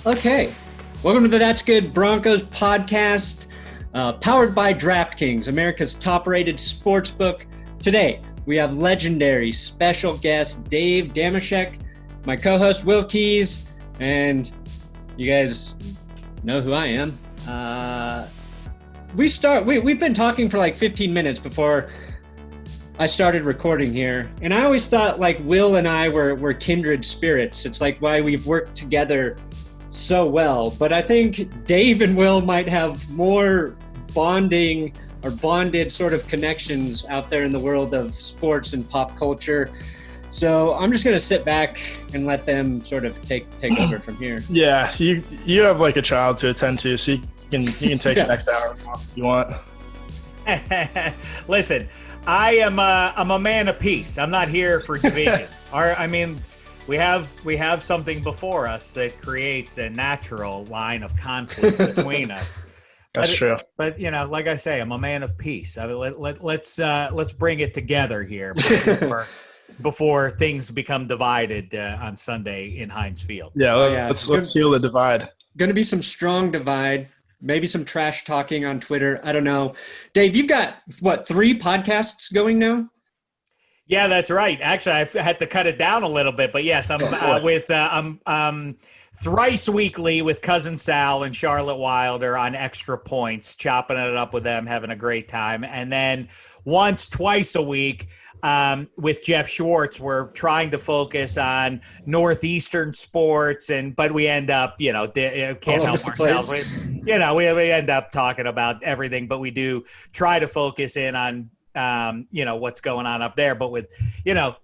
Okay, welcome to the That's Good Broncos podcast, powered by DraftKings, America's top-rated sportsbook. Today, we have legendary special guest Dave Dameshek, my co-host Will Keys, and you guys know who I am. We've been talking for like 15 minutes before I started recording here, and I always thought like Will and I were kindred spirits. It's like why we've worked together so well, but I think Dave and Will might have more bonding or bonded sort of connections out there in the world of sports and pop culture. So I'm just gonna sit back and let them sort of take over from here. Yeah, you have like a child to attend to, so you can take the next hour off if you want. Listen, I'm a man of peace. I'm not here for division. We have something before us that creates a natural line of conflict between us. That's true. But like I say, I'm a man of peace. I mean, let's bring it together here before things become divided on Sunday in Heinz Field. Yeah, let's heal the divide. Going to be some strong divide. Maybe some trash talking on Twitter. I don't know. Dave, you've got 3 podcasts going now? Yeah, that's right. Actually, I had to cut it down a little bit, but yes, I'm thrice weekly with Cousin Sal and Charlotte Wilder on Extra Points, chopping it up with them, having a great time. And then twice a week with Jeff Schwartz, we're trying to focus on Northeastern sports, but we end up, can't help ourselves. We end up talking about everything, but we do try to focus in on what's going on up there. But with,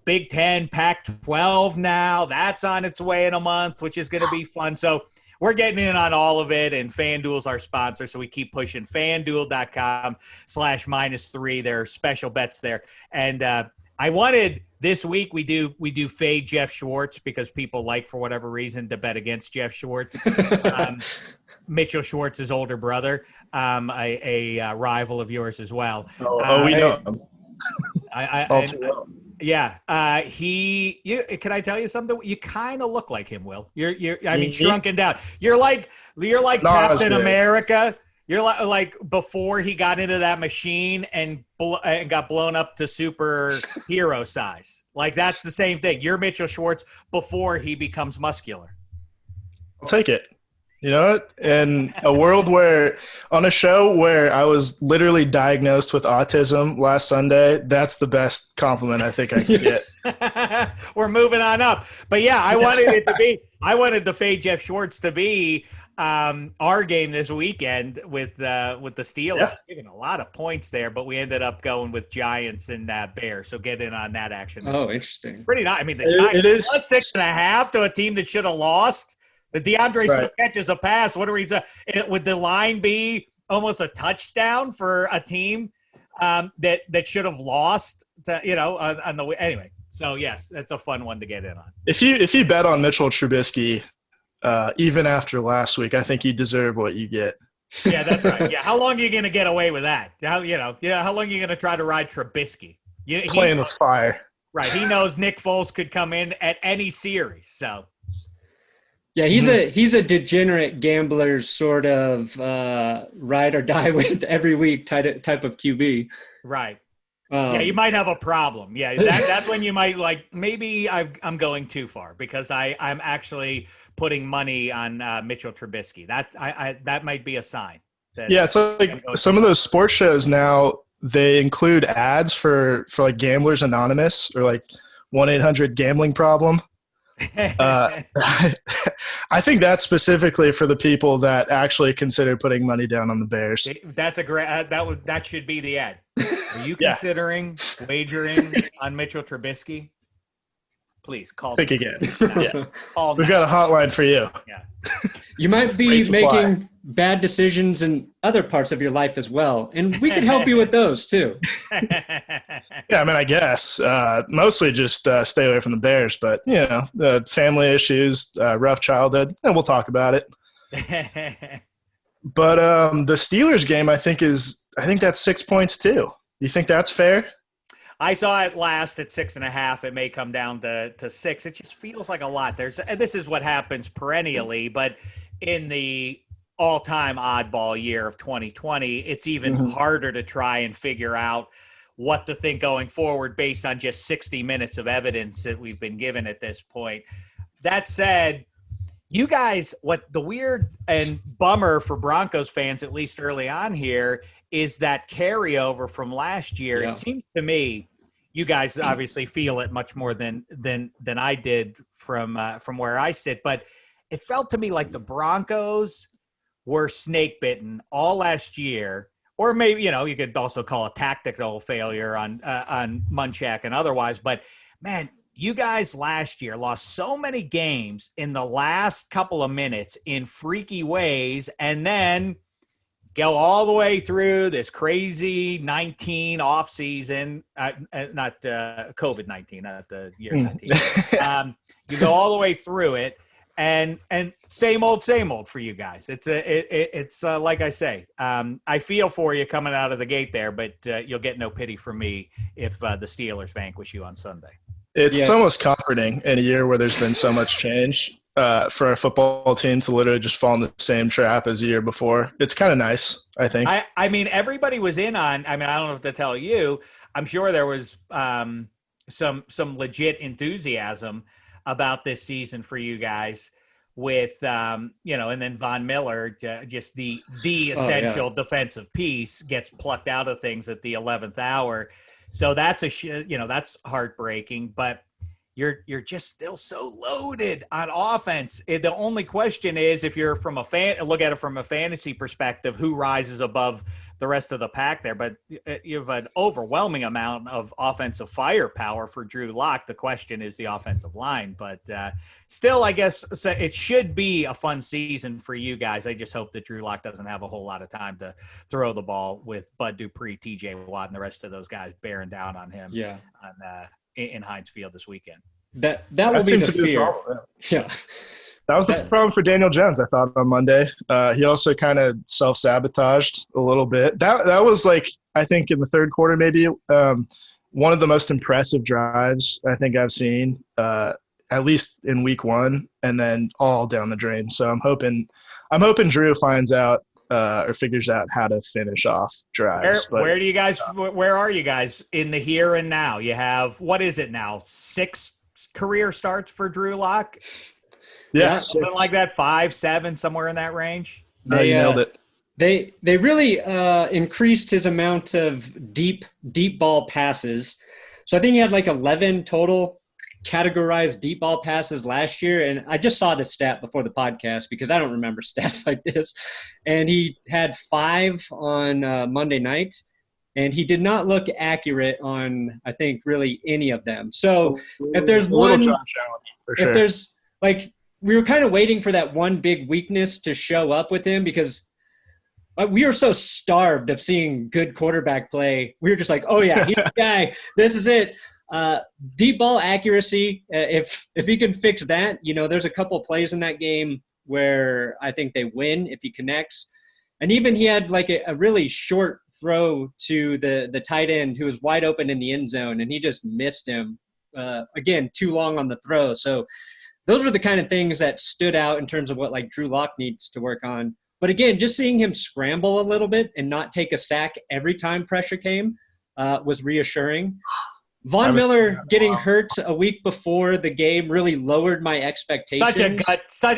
Big Ten, Pac-12 now, that's on its way in a month, which is going to be fun. So we're getting in on all of it, and FanDuel's our sponsor, so we keep pushing FanDuel.com/-3. There are special bets there. And I wanted this week we do fade Jeff Schwartz because people like, for whatever reason, to bet against Jeff Schwartz. Mitchell Schwartz's older brother, a rival of yours as well. We know him. Yeah. Can I tell you something? You kind of look like him, Will. You're shrunken down. You're like Captain America. You're like before he got into that machine and got blown up to superhero size. Like, that's the same thing. You're Mitchell Schwartz before he becomes muscular. I'll take it. You know what? In a world on a show where I was literally diagnosed with autism last Sunday, that's the best compliment I think I could get. We're moving on up. But yeah, I wanted the fade Jeff Schwartz to be our game this weekend with the Steelers. Yeah. Giving a lot of points there, but we ended up going with Giants and Bears. So get in on that action. Interesting. Pretty nice. I mean, the Giants it is 6.5 to a team that should have lost. The DeAndre Swift catches a pass. What are we would the line be almost a touchdown for a team that should have lost? On the anyway. So yes, that's a fun one to get in on. If you bet on Mitchell Trubisky, even after last week, I think you deserve what you get. Yeah, that's right. Yeah, how long are you going to get away with that? How long are you going to try to ride Trubisky? Playing with fire. Right. He knows Nick Foles could come in at any series. So. Yeah, he's a degenerate gambler, sort of ride or die with every week type of QB. Right. Yeah, you might have a problem. Yeah, that's when you might maybe I'm going too far because I'm actually putting money on Mitchell Trubisky. That might be a sign. It's like some of those sports shows now, they include ads for like Gamblers Anonymous or like 1-800-GAMBLING problem. I think that's specifically for the people that actually consider putting money down on the Bears. That's a great that should be the ad. Are you considering wagering on Mitchell Trubisky? Please call. Think again. Yeah, we've got a hotline for you. Yeah, you might be making bad decisions in other parts of your life as well, and we can help you with those too. Yeah, I mean, I guess mostly just stay away from the Bears, but family issues, rough childhood, and we'll talk about it. But the Steelers game, I think that's 6 points too. You think that's fair? I saw it last at 6.5. It may come down to 6. It just feels like a lot. This is what happens perennially, but in the all-time oddball year of 2020, it's even harder to try and figure out what to think going forward based on just 60 minutes of evidence that we've been given at this point. That said, you guys, what the weird and bummer for Broncos fans, at least early on here, is that carryover from last year. Yeah. It seems to me, you guys obviously feel it much more than I did from where I sit, but it felt to me like the Broncos were snake bitten all last year. Or maybe, you could also call a tactical failure on Munchak and otherwise. But, man, you guys last year lost so many games in the last couple of minutes in freaky ways, and then go all the way through this crazy 19 offseason, not COVID-19, not the year 19. You go all the way through it. And same old for you guys. It's like I say, I feel for you coming out of the gate there, but you'll get no pity from me if the Steelers vanquish you on Sunday. It's almost comforting in a year where there's been so much change for a football team to literally just fall in the same trap as the year before. It's kind of nice, I think. I mean, everybody was in on. I mean, I don't know if to tell you. I'm sure there was some legit enthusiasm about this season for you guys with, and then Von Miller, just the essential defensive piece, gets plucked out of things at the 11th hour. So that's that's heartbreaking, but you're just still so loaded on offense. The only question is, if you're look at it from a fantasy perspective, who rises above the rest of the pack there? But you have an overwhelming amount of offensive firepower for Drew Lock. The question is the offensive line, but still, I guess it should be a fun season for you guys. I just hope that Drew Lock doesn't have a whole lot of time to throw the ball with Bud Dupree, TJ Watt, and the rest of those guys bearing down on him. Yeah. In Heinz Field this weekend. That will be the fear. Yeah. That was the problem for Daniel Jones, I thought, on Monday. He also kind of self-sabotaged a little bit. That was I think in the third quarter maybe, one of the most impressive drives I think I've seen, at least in week one, and then all down the drain. So I'm hoping Drew finds out or figures out how to finish off drives. Where are you guys in the here and now? You have, what is it now, 6 career starts for Drew Lock? Yeah, something like that, 5, 7, somewhere in that range. You nailed it. They really increased his amount of deep ball passes. So I think he had 11 total categorized deep ball passes last year, and I just saw the stat before the podcast because I don't remember stats like this. And he had 5 on Monday night, and he did not look accurate on, I think, really any of them. So if there's one, for sure. If there's we were kind of waiting for that one big weakness to show up with him because we were so starved of seeing good quarterback play. We were just like, oh yeah, he's the guy. This is it. Deep ball accuracy. If he can fix that, there's a couple of plays in that game where I think they win if he connects. And even he had a really short throw to the tight end who was wide open in the end zone, and he just missed him. Again, too long on the throw. So those were the kind of things that stood out in terms of what Drew Lock needs to work on. But again, just seeing him scramble a little bit and not take a sack every time pressure came was reassuring. Von Miller getting hurt a week before the game really lowered my expectations.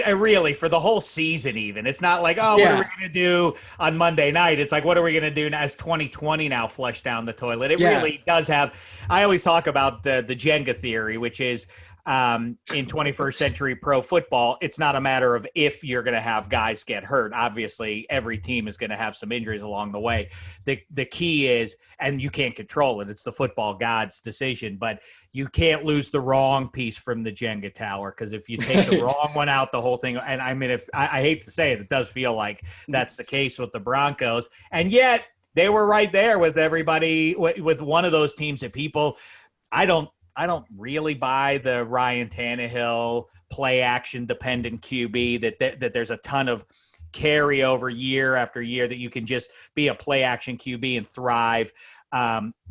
Really, for the whole season even. It's not what are we going to do on Monday night? It's what are we going to do as 2020 now flushed down the toilet? It really does have – I always talk about the Jenga theory, which is – in 21st century pro football, it's not a matter of if you're going to have guys get hurt. Obviously, every team is going to have some injuries along the way. The key is, and you can't control it, it's the football god's decision, but you can't lose the wrong piece from the Jenga tower, because if you take the wrong one out, the whole thing – and I mean, if I hate to say it, it does feel like that's the case with the Broncos. And yet, they were right there with everybody, with one of those teams that people – I don't really buy the Ryan Tannehill play action dependent QB that there's a ton of carryover year after year that you can just be a play action QB and thrive.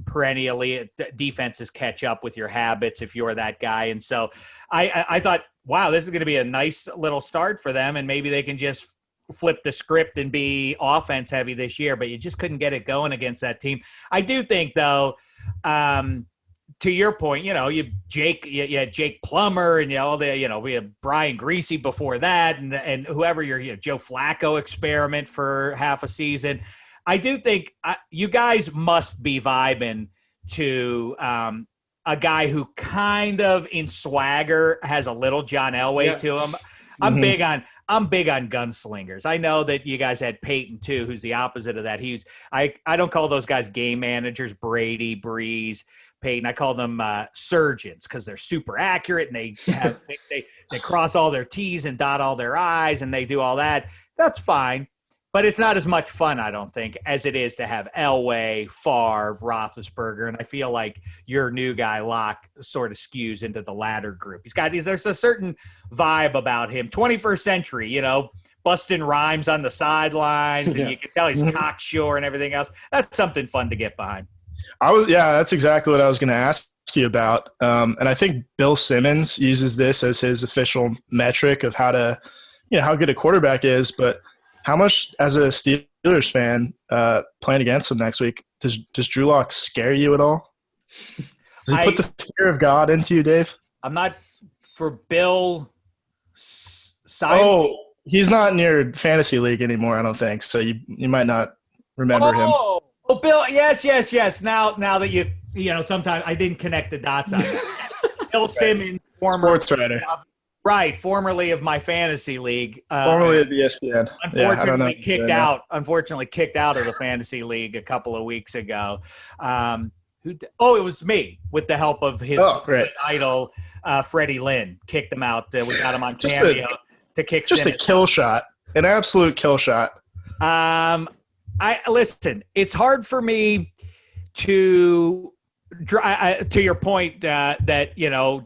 perennially defenses catch up with your habits if you're that guy. And so I thought, wow, this is going to be a nice little start for them, and maybe they can just flip the script and be offense heavy this year, but you just couldn't get it going against that team. I do think, though, to your point, you had Jake Plummer, and we had Brian Greasy before that, and whoever Joe Flacco experiment for half a season. I do think you guys must be vibing to a guy who kind of in swagger has a little John Elway to him. I'm big on gunslingers. I know that you guys had Peyton too, who's the opposite of that. I don't call those guys game managers, Brady, Breeze, Peyton. I call them surgeons because they're super accurate, and they cross all their T's and dot all their I's, and they do all that. That's fine. But it's not as much fun, I don't think, as it is to have Elway, Favre, Roethlisberger, and I feel like your new guy, Locke, sort of skews into the latter group. There's a certain vibe about him, 21st century, busting rhymes on the sidelines, and you can tell he's cocksure and everything else. That's something fun to get behind. That's exactly what I was going to ask you about. And I think Bill Simmons uses this as his official metric of how good a quarterback is, but how much, as a Steelers fan, playing against them next week, does Drew Lock scare you at all? Does he put the fear of God into you, Dave? I'm not for Bill. Oh, he's not in your fantasy league anymore, I don't think. So you might not remember him. Oh, Bill. Yes. Now that you sometimes I didn't connect the dots on that. Bill Simmons, former sports writer. Right, formerly of my fantasy league. Formerly of ESPN. Unfortunately, kicked out of the fantasy league a couple of weeks ago. It was me with the help of his idol, Freddie Lynn. Kicked him out. We got him on Cameo to kick. Just a kill shot, an absolute kill shot. Listen. It's hard for me to your point that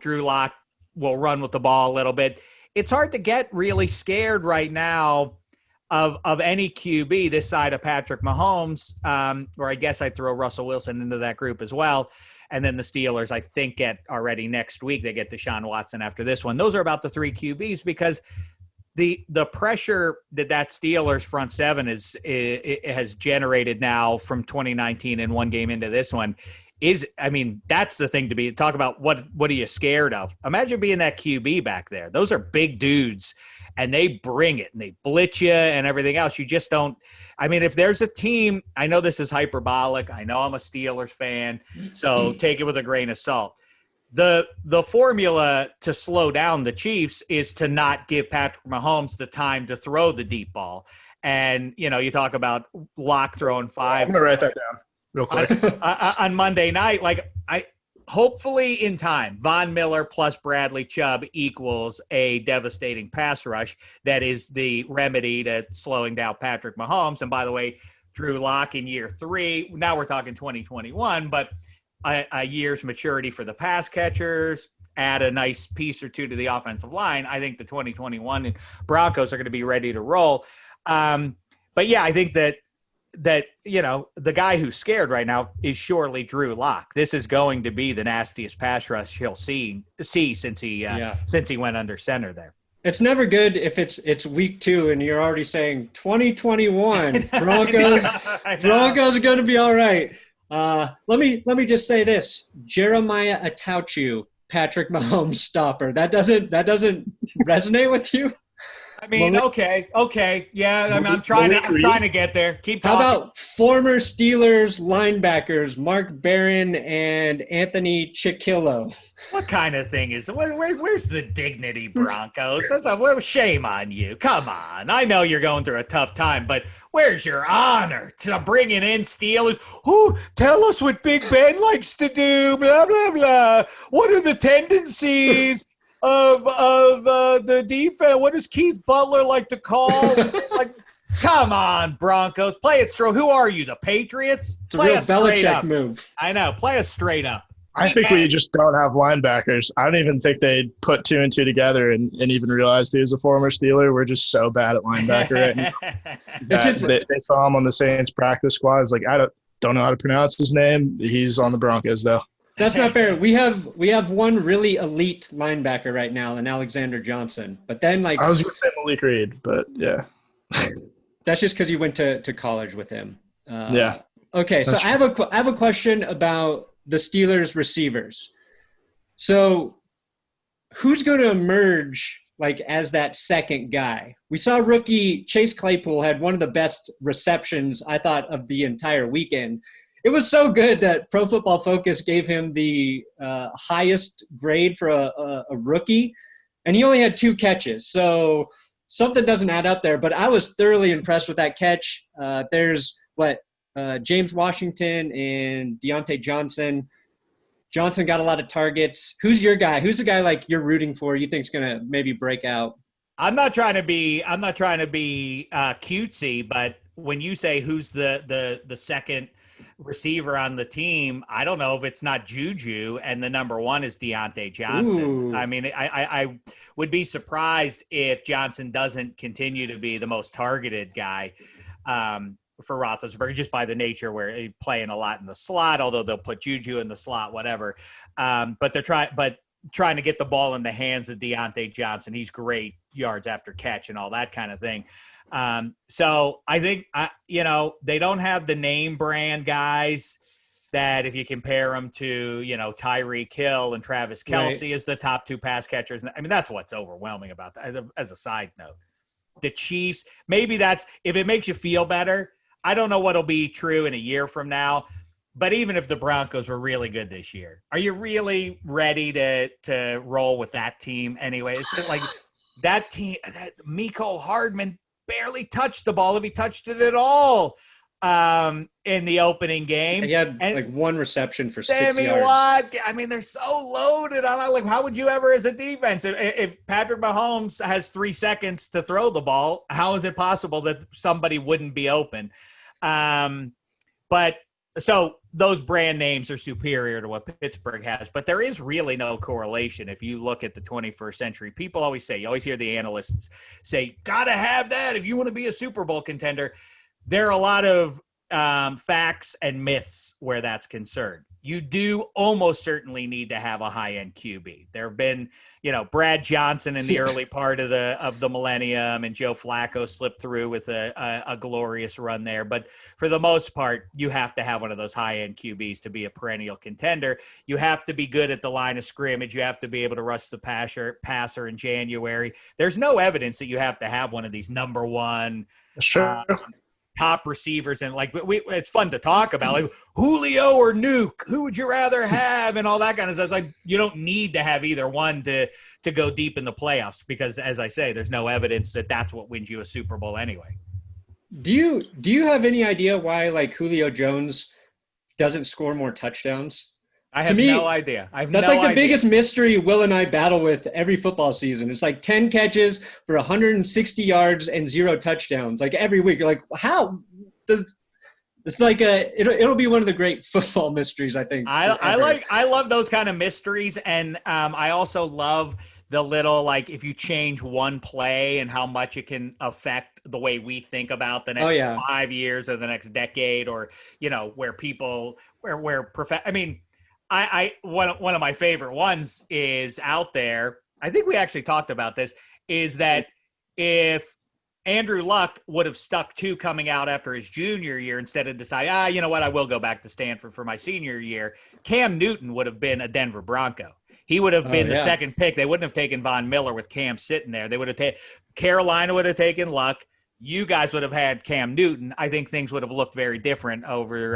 Drew Lock will run with the ball a little bit. It's hard to get really scared right now of any QB this side of Patrick Mahomes, or I guess I'd throw Russell Wilson into that group as well. And then the Steelers, I think, get already next week. They get Deshaun Watson after this one. Those are about the three QBs because the pressure that Steelers front seven has generated now from 2019 and one game into this one that's the thing to talk about. What are you scared of? Imagine being that QB back there. Those are big dudes, and they bring it, and they blitz you and everything else. You just don't – if there's a team – I know this is hyperbolic. I know I'm a Steelers fan, so take it with a grain of salt. The formula to slow down the Chiefs is to not give Patrick Mahomes the time to throw the deep ball. And, you talk about Locke throwing 5. I'm going to write that down real quick. on Monday night, hopefully in time, Von Miller plus Bradley Chubb equals a devastating pass rush. That is the remedy to slowing down Patrick Mahomes. And by the way, Drew Lock in year 3, now we're talking 2021, but a year's maturity for the pass catchers, add a nice piece or two to the offensive line. I think the 2021 Broncos are going to be ready to roll. But yeah, I think that the guy who's scared right now is surely Drew Lock. This is going to be the nastiest pass rush he'll see since he went under center there. It's never good if it's week 2 and you're already saying 2021 Broncos are going to be all right. Let me just say this: Jeremiah Atauchu, Patrick Mahomes stopper. That doesn't resonate with you? Okay. Yeah, I'm trying to get there. Keep talking. How about former Steelers linebackers Mark Barron and Anthony Chickillo? What kind of thing is where's the dignity, Broncos? Shame on you. Come on. I know you're going through a tough time, but where's your honor to bringing in Steelers? Tell us what Big Ben likes to do, blah, blah, blah. What are the tendencies of the defense? What does Keith Butler like to call? Come on, Broncos, play it straight. Who are you, the Patriots? It's a real Belichick move. I know. Play us straight up. I think we just don't have linebackers. I don't even think they'd put 2 and 2 together and even realize he was a former Steeler. We're just so bad at linebacker. They saw him on the Saints practice squad. It's Don't know how to pronounce his name. He's on the Broncos, though. That's not fair. We have one really elite linebacker right now, and Alexander Johnson. But then, like, I was going to say Malik Reed, but yeah. That's just because you went to college with him. Yeah. Okay, so I have a question about the Steelers receivers. So, who's going to emerge like as that second guy? We saw rookie Chase Claypool had one of the best receptions, I thought, of the entire weekend. It was so good that Pro Football Focus gave him the highest grade for a rookie, and he only had 2 catches. So something doesn't add up there, but I was thoroughly impressed with that catch. There's James Washington and Deontay Johnson. Johnson got a lot of targets. Who's your guy? Who's the guy like you're rooting for? You think's gonna maybe break out? I'm not trying to be cutesy, but when you say who's the second receiver on the team, I don't know if it's not Juju, and the number 1 is Deontay Johnson. Ooh. I mean, I would be surprised if Johnson doesn't continue to be the most targeted guy for Roethlisberger, just by the nature where he's playing a lot in the slot, although they'll put Juju in the slot, whatever. But they're trying to get the ball in the hands of Deontay Johnson. He's great yards after catch and all that kind of thing. So I think, they don't have the name brand guys that if you compare them to, Tyreek Hill and Travis Kelce as the top 2 pass catchers. I mean, that's what's overwhelming about that. As a side note, the Chiefs, maybe that's, if it makes you feel better, I don't know what'll be true in a year from now, but even if the Broncos were really good this year, are you really ready to roll with that team anyway? It's like that team, that Mecole Hardman barely touched the ball, if he touched it at all, in the opening game. He had like 1 reception for 6 yards. What? I mean, they're so loaded. I'm like, how would you ever, as a defense, if Patrick Mahomes has 3 seconds to throw the ball, how is it possible that somebody wouldn't be open? But so those brand names are superior to what Pittsburgh has, but there is really no correlation. If you look at the 21st century, people always say, you always hear the analysts say, gotta have that if you want to be a Super Bowl contender. There are a lot of facts and myths where that's concerned. You do almost certainly need to have a high-end QB. There have been, Brad Johnson in the early part of the millennium, and Joe Flacco slipped through with a glorious run there. But for the most part, you have to have one of those high-end QBs to be a perennial contender. You have to be good at the line of scrimmage. You have to be able to rush the passer in January. There's no evidence that you have to have one of these number 1 top receivers, and like it's fun to talk about, like Julio or Nuke, who would you rather have, and all that kind of stuff. It's like you don't need to have either one to go deep in the playoffs, because as I say, there's no evidence that that's what wins you a Super Bowl anyway. Do you have any idea why like Julio Jones doesn't score more touchdowns? I have no idea. That's like the biggest mystery Will and I battle with every football season. It's like 10 catches for 160 yards and 0 touchdowns. Like every week, you're like, how does it's like it'll be one of the great football mysteries, I think. I love those kind of mysteries, and I also love the little, like, if you change one play and how much it can affect the way we think about the next 5 years or the next decade, or where people I mean. One of my favorite ones is out there. I think we actually talked about this, is that if Andrew Luck would have stuck to coming out after his junior year instead of deciding, you know what, I will go back to Stanford for my senior year, Cam Newton would have been a Denver Bronco. He would have been the second pick. They wouldn't have taken Von Miller with Cam sitting there. They would have Carolina would have taken Luck. You guys would have had Cam Newton. I think things would have looked very different over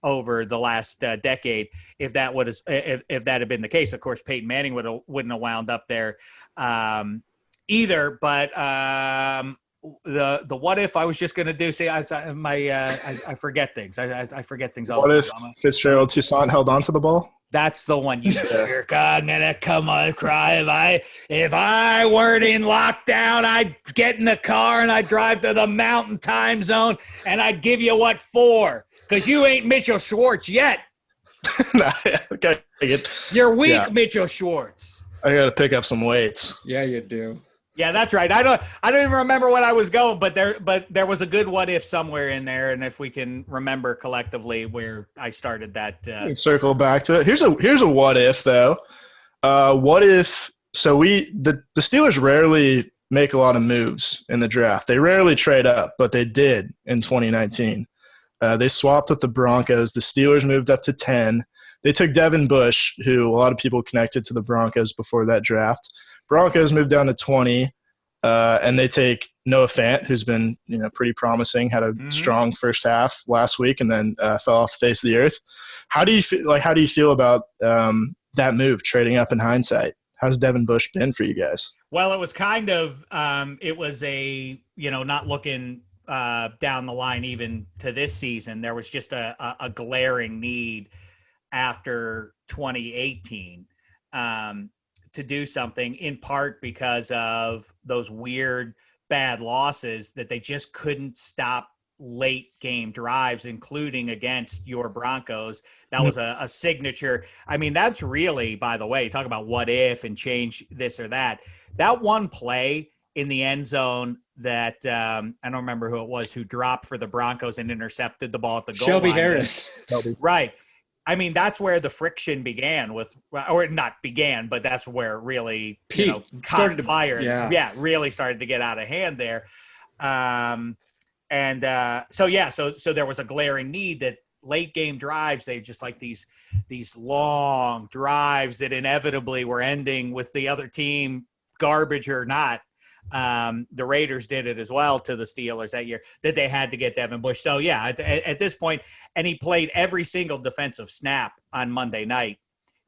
the last decade if that had been the case. Of course, Peyton Manning wouldn't have wound up there either. But the what if I was just going to do? See, I forget things. I forget things all the time. What if Fitzgerald Toussaint held onto the ball? That's the one. You jerk! I'm gonna come on cry if I weren't in lockdown. I'd get in the car and I'd drive to the Mountain Time Zone and I'd give you what for. Because you ain't Mitchell Schwartz yet. Okay. You're weak, Mitchell Schwartz. I got to pick up some weights. Yeah, you do. Yeah, that's right. I don't even remember what I was going, but there was a good what if somewhere in there, and if we can remember collectively where I started that. We can circle back to it. Here's a what if though. What if the Steelers rarely make a lot of moves in the draft. They rarely trade up, but they did in 2019. They swapped with the Broncos. The Steelers moved up to 10. They took Devin Bush, who a lot of people connected to the Broncos before that draft. Broncos moved down to 20, and they take Noah Fant, who's been pretty promising, had a strong first half last week, and then fell off the face of the earth. How do you feel about that move, trading up in hindsight? How's Devin Bush been for you guys? Well, it was kind of it was a not looking down the line even to this season. There was just a glaring need after 2018. To do something, in part because of those weird bad losses that they just couldn't stop late game drives, including against your Broncos. That was a signature. I mean, that's really, by the way, talk about what if and change this or that. That one play in the end zone that I don't remember who it was who dropped for the Broncos and intercepted the ball at the goal Shelby line. Harris. Right. I mean, that's where the friction began or not began, but that's where it really, caught fire. Yeah, really started to get out of hand there. So there was a glaring need that late game drives, they just like these long drives that inevitably were ending with the other team garbage or not. The Raiders did it as well to the Steelers that year, that they had to get Devin Bush. So yeah, at this point, and he played every single defensive snap on Monday night,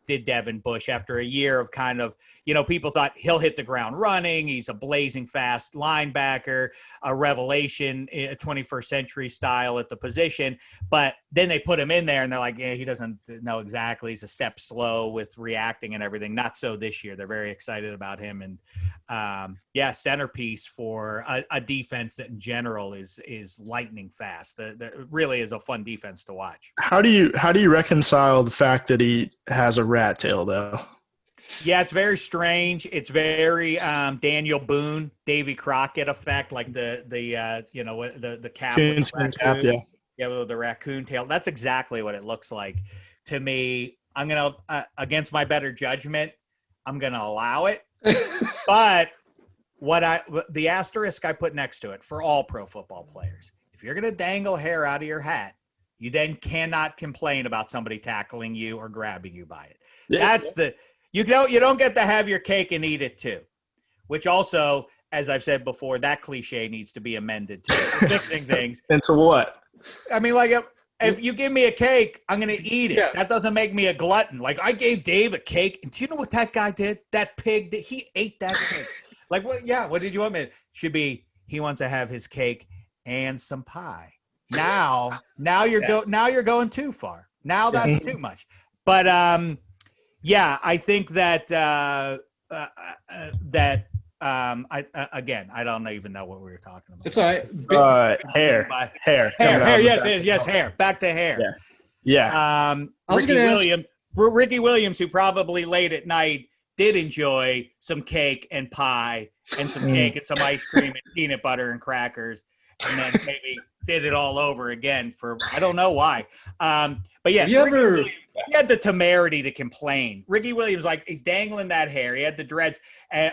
did Devin Bush, after a year of kind of, people thought he'll hit the ground running. He's a blazing fast linebacker, a revelation, a 21st century style at the position. But then they put him in there and they're like, yeah, he doesn't know exactly. He's a step slow with reacting and everything. Not so this year. They're very excited about him. And centerpiece for a defense that in general is lightning fast. That really is a fun defense to watch. How do you reconcile the fact that he has a rat tail though? Yeah, it's very strange. It's very Daniel Boone, Davy Crockett effect, like the cap, with the cap, yeah, with the raccoon tail. That's exactly what it looks like to me. I'm gonna against my better judgment, I'm gonna allow it. But the asterisk I put next to it for all pro football players, if you're going to dangle hair out of your hat, you then cannot complain about somebody tackling you or grabbing you by it. That's you don't get to have your cake and eat it too, which also, as I've said before, that cliche needs to be amended to fixing things. And so what? I mean, like if you give me a cake, I'm going to eat it. Yeah. That doesn't make me a glutton. Like I gave Dave a cake, and do you know what that guy did? That pig did. He ate that cake. Like, what? Yeah. What did you want me? Should be he wants to have his cake and some pie. Now you're going too far. Now that's too much. But yeah, I think that I don't even know what we were talking about. It's all right. Hair. Yes, hair. Back to hair. Yeah. Ricky Williams, who probably late at night did enjoy some cake and pie and some cake and some ice cream and peanut butter and crackers, and then maybe did it all over again for I don't know why. But yes, he had the temerity to complain. Ricky Williams, like he's dangling that hair. He had the dreads,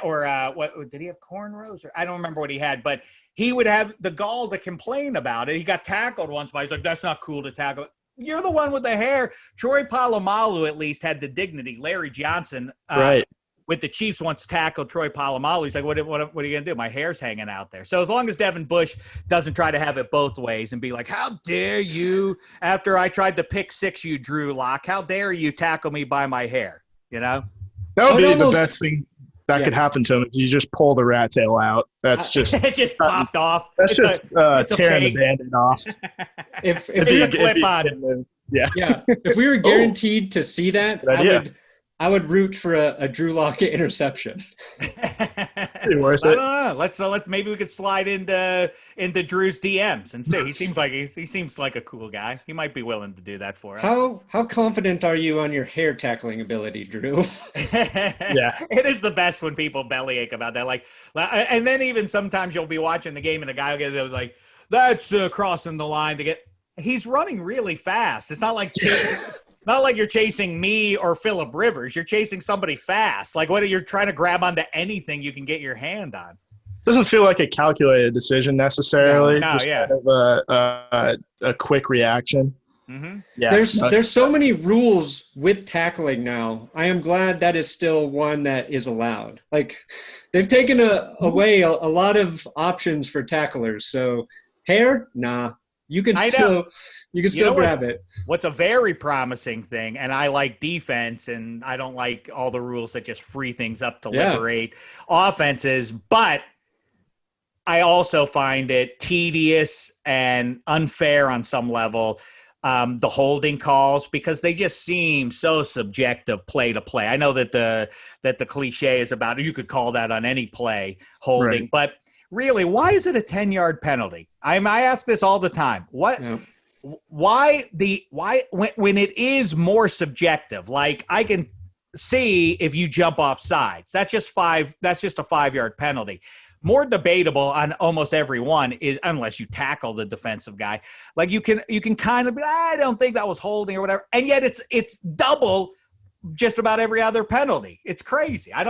what did he have, cornrows? Or I don't remember what he had, but he would have the gall to complain about it. He got tackled once, but he's like, "That's not cool to tackle." You're the one with the hair. Troy Polamalu at least had the dignity. Larry Johnson, right, with the Chiefs once tackled Troy Polamalu. He's like, what are you going to do? My hair's hanging out there. So as long as Devin Bush doesn't try to have it both ways and be like, how dare you, after I tried to pick six you, Drew Lock, how dare you tackle me by my hair, That would be the best thing that could happen to him. If you just pull the rat tail out. That's just it just popped off. That's tearing the Band-Aid off. if it's a clip on. Yeah. If we were guaranteed to see that, I would root for a Drew Lock interception. Pretty worth I it. don't know. Let's maybe we could slide into Drew's DMs and see. He seems like a cool guy. He might be willing to do that for us. How confident are you on your hair tackling ability, Drew? Yeah. It is the best when people bellyache about that. Like, and then even sometimes you'll be watching the game and a guy will get like, that's crossing the line to get. He's running really fast. It's not like not like you're chasing me or Phillip Rivers. You're chasing somebody fast. Like what you're trying to grab onto anything you can get your hand on. Doesn't feel like a calculated decision necessarily. No, Just yeah. kind of a quick reaction. Mm-hmm. Yeah. There's so many rules with tackling now. I am glad that is still one that is allowed. Like they've taken away a lot of options for tacklers. So hair, nah. You can still grab it. What's a very promising thing, and I like defense, and I don't like all the rules that just free things up to liberate offenses, but I also find it tedious and unfair on some level, the holding calls, because they just seem so subjective play to play. I know that the cliche is about you could call that on any play holding, right. But really, why is it a 10-yard penalty? I ask this all the time. Why when it is more subjective? Like I can see if you jump off sides. That's just a 5-yard penalty. More debatable on almost every one is unless you tackle the defensive guy. Like you can kind of be, I don't think that was holding or whatever, and yet it's double just about every other penalty. It's crazy. And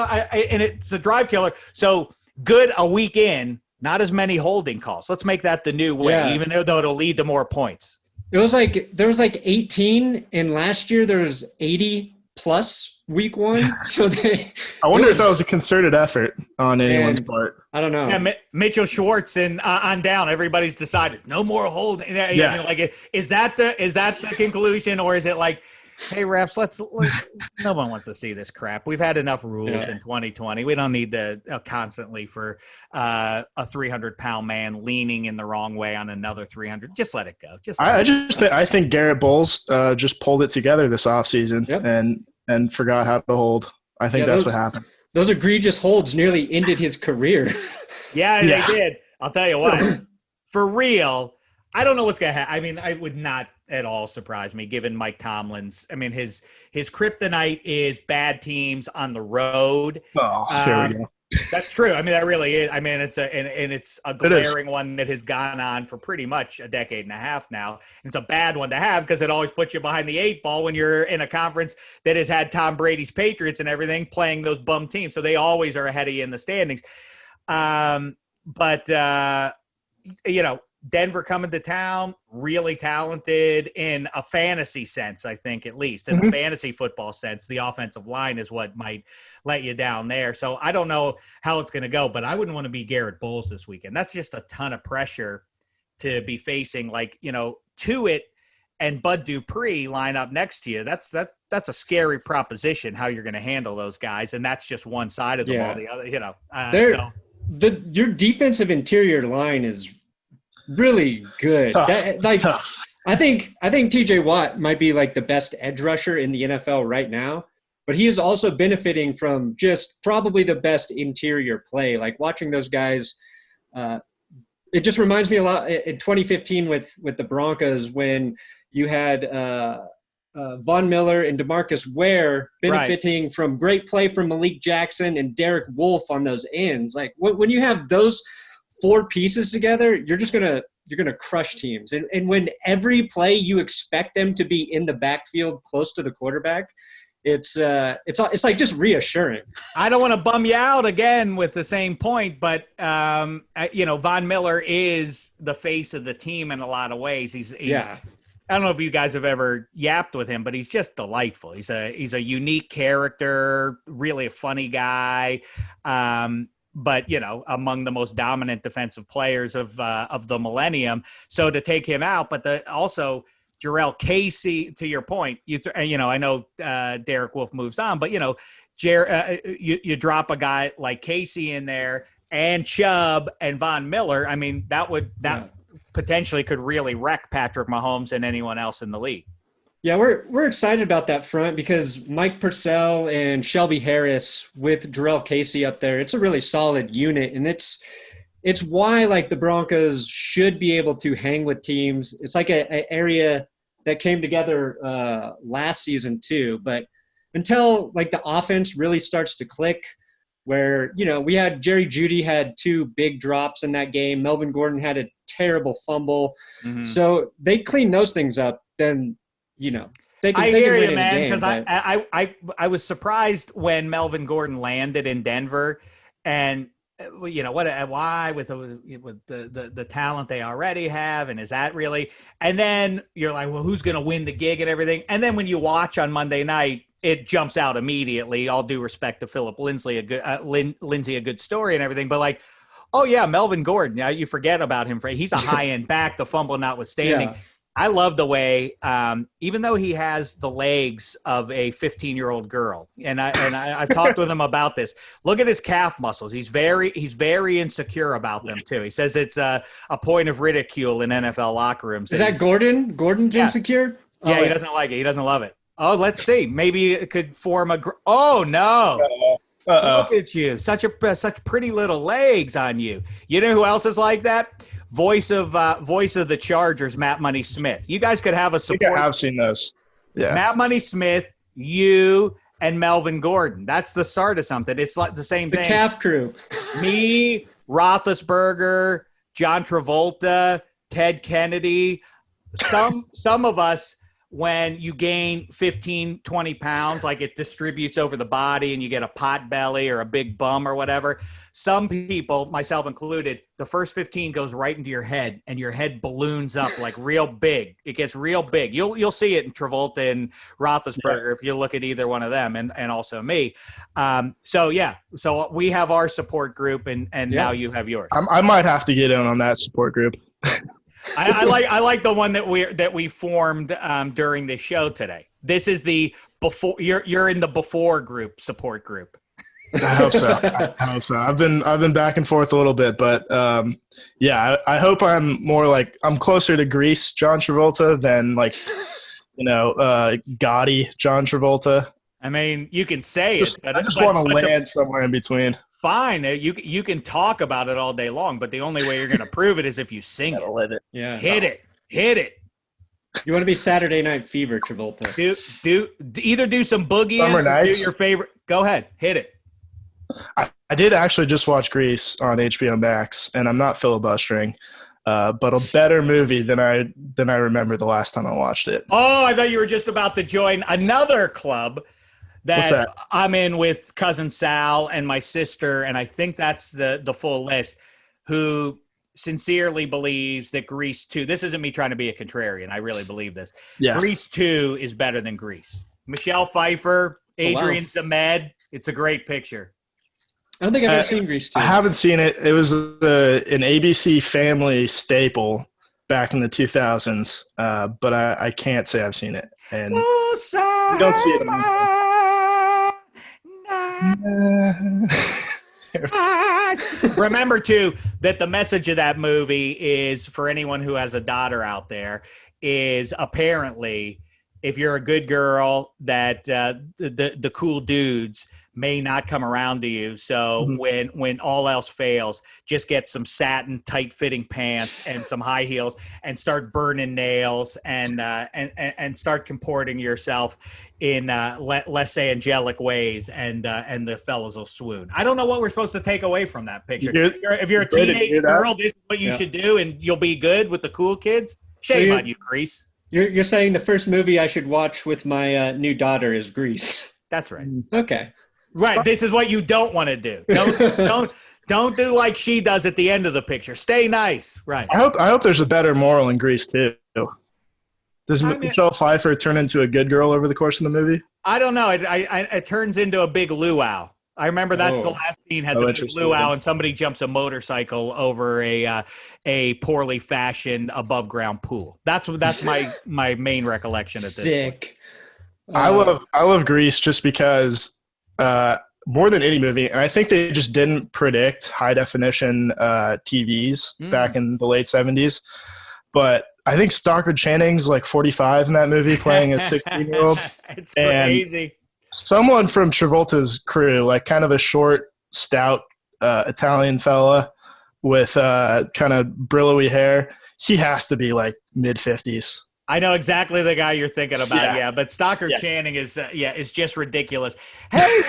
it's a drive killer. So. Good a week in, not as many holding calls. Let's make that the new way, even though it'll lead to more points. There was like 18, and last year there was 80 plus week one. So I wonder if that was a concerted effort on anyone's part. I don't know. Yeah, Mitchell Schwartz and on down, everybody's decided no more holding. Yeah. Like, is that the conclusion, or is it like, hey refs, let's no one wants to see this crap. We've had enough rules in 2020. We don't need to constantly for a 300-pound man leaning in the wrong way on another 300. Just let it go. I think Garrett Bowles just pulled it together this offseason and forgot how to hold. I think that's what happened. Those egregious holds nearly ended his career. Yeah, they did. I'll tell you what. For real, I don't know what's going to happen. I mean, I would not at all surprise me given Mike Tomlin's. I mean, his kryptonite is bad teams on the road. Oh, here we go. That's true. I mean, that really is. I mean, it's a glaring one that has gone on for pretty much a decade and a half now. It's a bad one to have because it always puts you behind the 8 ball when you're in a conference that has had Tom Brady's Patriots and everything playing those bum teams. So they always are ahead of you in the standings. Denver coming to town, really talented in a fantasy sense, I think, at least. In a fantasy football sense, the offensive line is what might let you down there. So I don't know how it's going to go, but I wouldn't want to be Garrett Bowles this weekend. That's just a ton of pressure to be facing, Tuitt and Bud Dupree line up next to you. That's a scary proposition, how you're going to handle those guys, and that's just one side of the ball. The other, your defensive interior line is really good. Tough. I think TJ Watt might be like the best edge rusher in the NFL right now, but he is also benefiting from just probably the best interior play. Like watching those guys, it just reminds me a lot in 2015 with the Broncos when you had Von Miller and DeMarcus Ware benefiting from great play from Malik Jackson and Derek Wolfe on those ends. Like when you have those 4 pieces together, you're gonna crush teams. And when every play you expect them to be in the backfield close to the quarterback, it's like just reassuring. I don't want to bum you out again with the same point, but Von Miller is the face of the team in a lot of ways. He's I don't know if you guys have ever yapped with him, but he's just delightful. He's a unique character, really a funny guy. But among the most dominant defensive players of the millennium. So to take him out, but also Jarrell Casey, to your point, I know Derek Wolfe moves on, but you drop a guy like Casey in there and Chubb and Von Miller. I mean, that potentially could really wreck Patrick Mahomes and anyone else in the league. Yeah, we're excited about that front because Mike Purcell and Shelby Harris with Jarrell Casey up there, it's a really solid unit, and it's why like the Broncos should be able to hang with teams. It's like a area that came together last season too, but until like the offense really starts to click, where we had Jeudy had 2 big drops in that game. Melvin Gordon had a terrible fumble, so they clean those things up. Then they can. I they hear can win you, man. Because I was surprised when Melvin Gordon landed in Denver, and why with the talent they already have, and is that really? And then you're like, well, who's going to win the gig and everything? And then when you watch on Monday night, it jumps out immediately. All due respect to Philip Lindsay, a good story and everything, but like, oh yeah, Melvin Gordon. Now you forget about him. He's a high end back. The fumble notwithstanding. Yeah. I love the way, even though he has the legs of a 15-year-old girl, and I've talked with him about this. Look at his calf muscles. He's very insecure about them too. He says it's a point of ridicule in NFL locker rooms. Is that Gordon? Gordon's insecure? Yeah, he doesn't like it. He doesn't love it. Oh, let's see. Maybe it could form a. Oh no! Look at you, such pretty little legs on you. You know who else is like that? Voice of the Chargers, Matt Money Smith. You guys could have a support. I think I have seen those. Yeah. Matt Money Smith, you, and Melvin Gordon. That's the start of something. It's like the same thing. The calf crew. Me, Roethlisberger, John Travolta, Ted Kennedy. Some of us, when you gain 15, 20 pounds, like it distributes over the body and you get a pot belly or a big bum or whatever. Some people, myself included, the first 15 goes right into your head and your head balloons up like real big. It gets real big. You'll see it in Travolta and Roethlisberger if you look at either one of them and also me. So we have our support group and now you have yours. I might have to get in on that support group. I like the one that we formed during the show today. This is the before. You're in the before group, support group. I hope so. I've been back and forth a little bit, but I hope I'm more like I'm closer to Grease John Travolta than like Gotti John Travolta. I mean, you can say it, but I just want to land somewhere in between. Fine, you can talk about it all day long, but the only way you're going to prove it is if you sing it. Live it. Yeah, hit it. You want to be Saturday Night Fever, Travolta? Either do some boogie Summer Nights. Do your favorite. Go ahead, hit it. I did actually just watch Grease on HBO Max, and I'm not filibustering, but a better movie than I remember the last time I watched it. Oh, I thought you were just about to join another club. That I'm in with cousin Sal and my sister, and I think that's the full list, who sincerely believes that Grease 2, this isn't me trying to be a contrarian, I really believe this. Yeah. Grease 2 is better than Grease. Michelle Pfeiffer, Adrian Zahmed, it's a great picture. I don't think I've ever seen Grease 2. I haven't seen it. It was an ABC family staple back in the 2000s, but I can't say I've seen it. And you don't see it anymore. Remember too that the message of that movie is, for anyone who has a daughter out there, is apparently if you're a good girl, that the cool dudes may not come around to you. So when all else fails, just get some satin tight fitting pants and some high heels and start burning nails and start comporting yourself in less say angelic ways, and the fellas will swoon. I don't know what we're supposed to take away from that picture. If you're a teenage girl, this is what you should do, and you'll be good with the cool kids. Shame on you, Grease. You're saying the first movie I should watch with my new daughter is Grease. That's right. Okay. Right. This is what you don't want to do. Don't do like she does at the end of the picture. Stay nice. Right. I hope there's a better moral in Grease too. Does Michelle Pfeiffer turn into a good girl over the course of the movie? I don't know. It turns into a big luau. I remember that's the last scene has a big luau, and somebody jumps a motorcycle over a poorly fashioned above ground pool. That's my main recollection at this Sick. point. I love Grease just because more than any movie, and I think they just didn't predict high definition TVs back in the late 70s. But I think Stockard Channing's like 45 in that movie, playing a 16-year-old. It's crazy. Someone from Travolta's crew, like kind of a short, stout Italian fella with kind of brillowy hair. He has to be like mid-50s. I know exactly the guy you're thinking about. Yeah, but Stockard Channing is just ridiculous. Hey,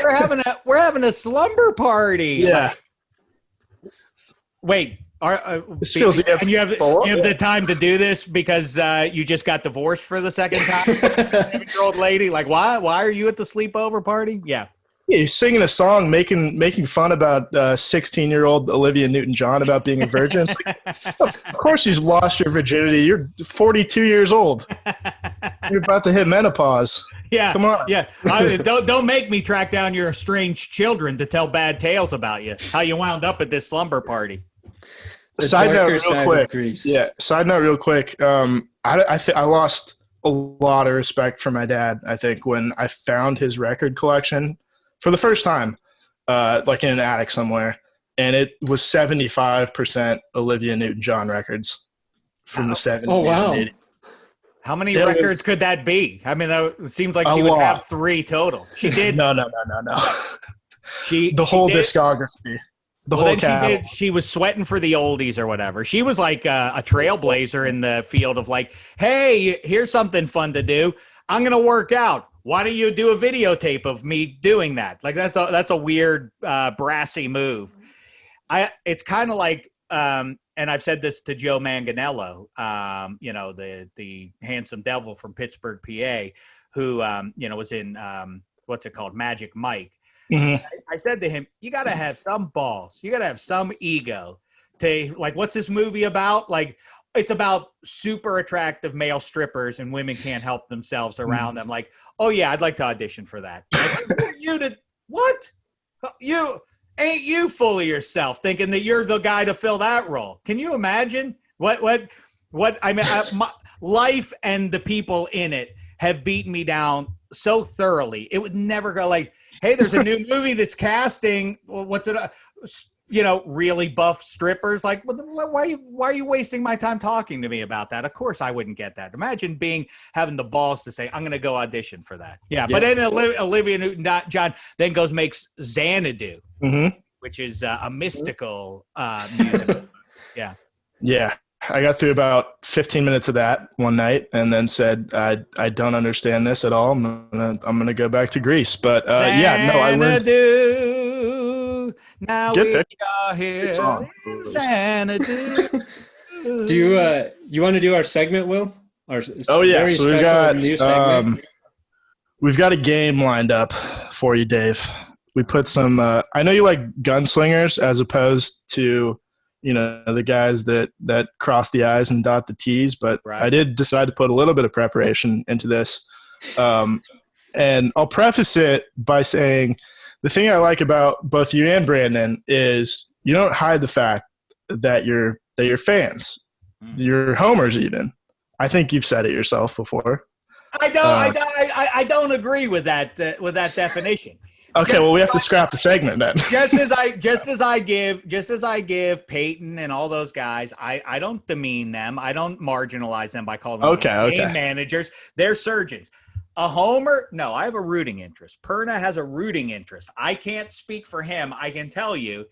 we're having a slumber party. Yeah. Wait. This feels and you have the time to do this because you just got divorced for the second time? 7-year-old lady, like why are you at the sleepover party? Yeah, he's singing a song making fun about 16-year-old Olivia Newton-John about being a virgin. It's like, of course you've lost your virginity. You're 42 years old. You're about to hit menopause. Yeah, come on. Yeah, don't make me track down your estranged children to tell bad tales about you. How you wound up at this slumber party. Side note real quick. I lost a lot of respect for my dad, I think, when I found his record collection for the first time, like in an attic somewhere. And it was 75% Olivia Newton-John records from the 70s. Oh, wow. And 80s. How many records could that be? I mean, it seems like she would have 3 total. She did. No. The whole discography. She was sweating for the oldies or whatever. She was like a trailblazer in the field of like, hey, here's something fun to do. I'm going to work out. Why don't you do a videotape of me doing that? Like that's a weird brassy move. It's kind of like, and I've said this to Joe Manganiello, the handsome devil from Pittsburgh, PA, who was in what's it called, Magic Mike. Mm-hmm. I said to him, you got to have some balls. You got to have some ego to like, what's this movie about? Like, it's about super attractive male strippers and women can't help themselves around them. Like, oh yeah, I'd like to audition for that. What? Ain't you full of yourself thinking that you're the guy to fill that role? Can you imagine what I mean, my life and the people in it have beaten me down so thoroughly. It would never go like, hey, there's a new movie that's casting. What's it? Really buff strippers. Like, why are you wasting my time talking to me about that? Of course, I wouldn't get that. Imagine having the balls to say, I'm going to go audition for that. Yeah. But then Olivia Newton-John then makes Xanadu, which is a mystical musical. Yeah. Yeah. I got through about 15 minutes of that one night and then said, I don't understand this at all. I'm gonna go back to Greece. But I learned. Now we are here. Xanadu. Do you want to do our segment, Will? So we've got a game lined up for you, Dave. We put some. I know you like gunslingers as opposed to the guys that cross the I's and dot the T's, but right. I did decide to put a little bit of preparation into this. And I'll preface it by saying the thing I like about both you and Brandon is you don't hide the fact that you're fans. You're homers even. I think you've said it yourself before. I don't agree with that definition. Okay, well, we have to scrap the segment then. just as I give Peyton and all those guys, I don't demean them. I don't marginalize them by calling them game managers. They're surgeons. A homer? No, I have a rooting interest. Perna has a rooting interest. I can't speak for him. I can tell you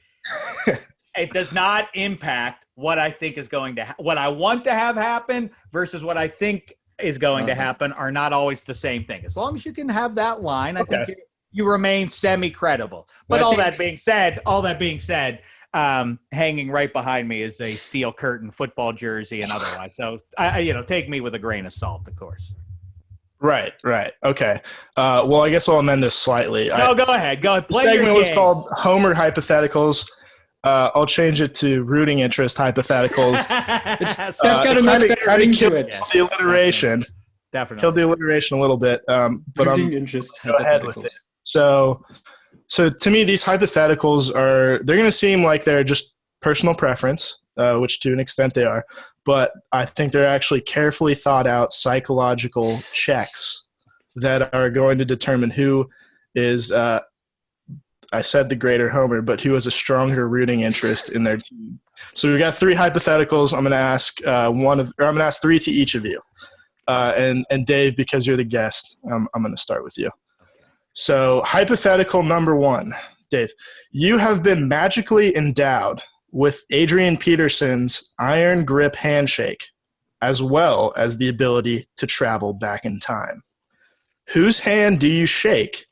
it does not impact what I think is going to what I want to have happen versus what I think is going to happen are not always the same thing. As long as you can have that line, I think you remain semi-credible. But all that being said, hanging right behind me is a steel curtain football jersey and otherwise. So, take me with a grain of salt, of course. Right. Okay. Well, I guess I'll amend this slightly. No, go ahead. Play the segment was called Homer Hypotheticals. I'll change it to rooting interest hypotheticals. That's got a much better ring to it. The alliteration. Definitely. Kill the alliteration a little bit. But rooting interest go ahead with it. So to me, these hypotheticals they're going to seem like they're just personal preference, which to an extent they are, but I think they're actually carefully thought out psychological checks that are going to determine who is I said the greater homer, but who has a stronger rooting interest in their team. So we got 3 hypotheticals. I'm going to ask I'm going to ask 3 to each of you. And Dave, because you're the guest, I'm going to start with you. So hypothetical number 1, Dave, you have been magically endowed with Adrian Peterson's iron grip handshake, as well as the ability to travel back in time. Whose hand do you shake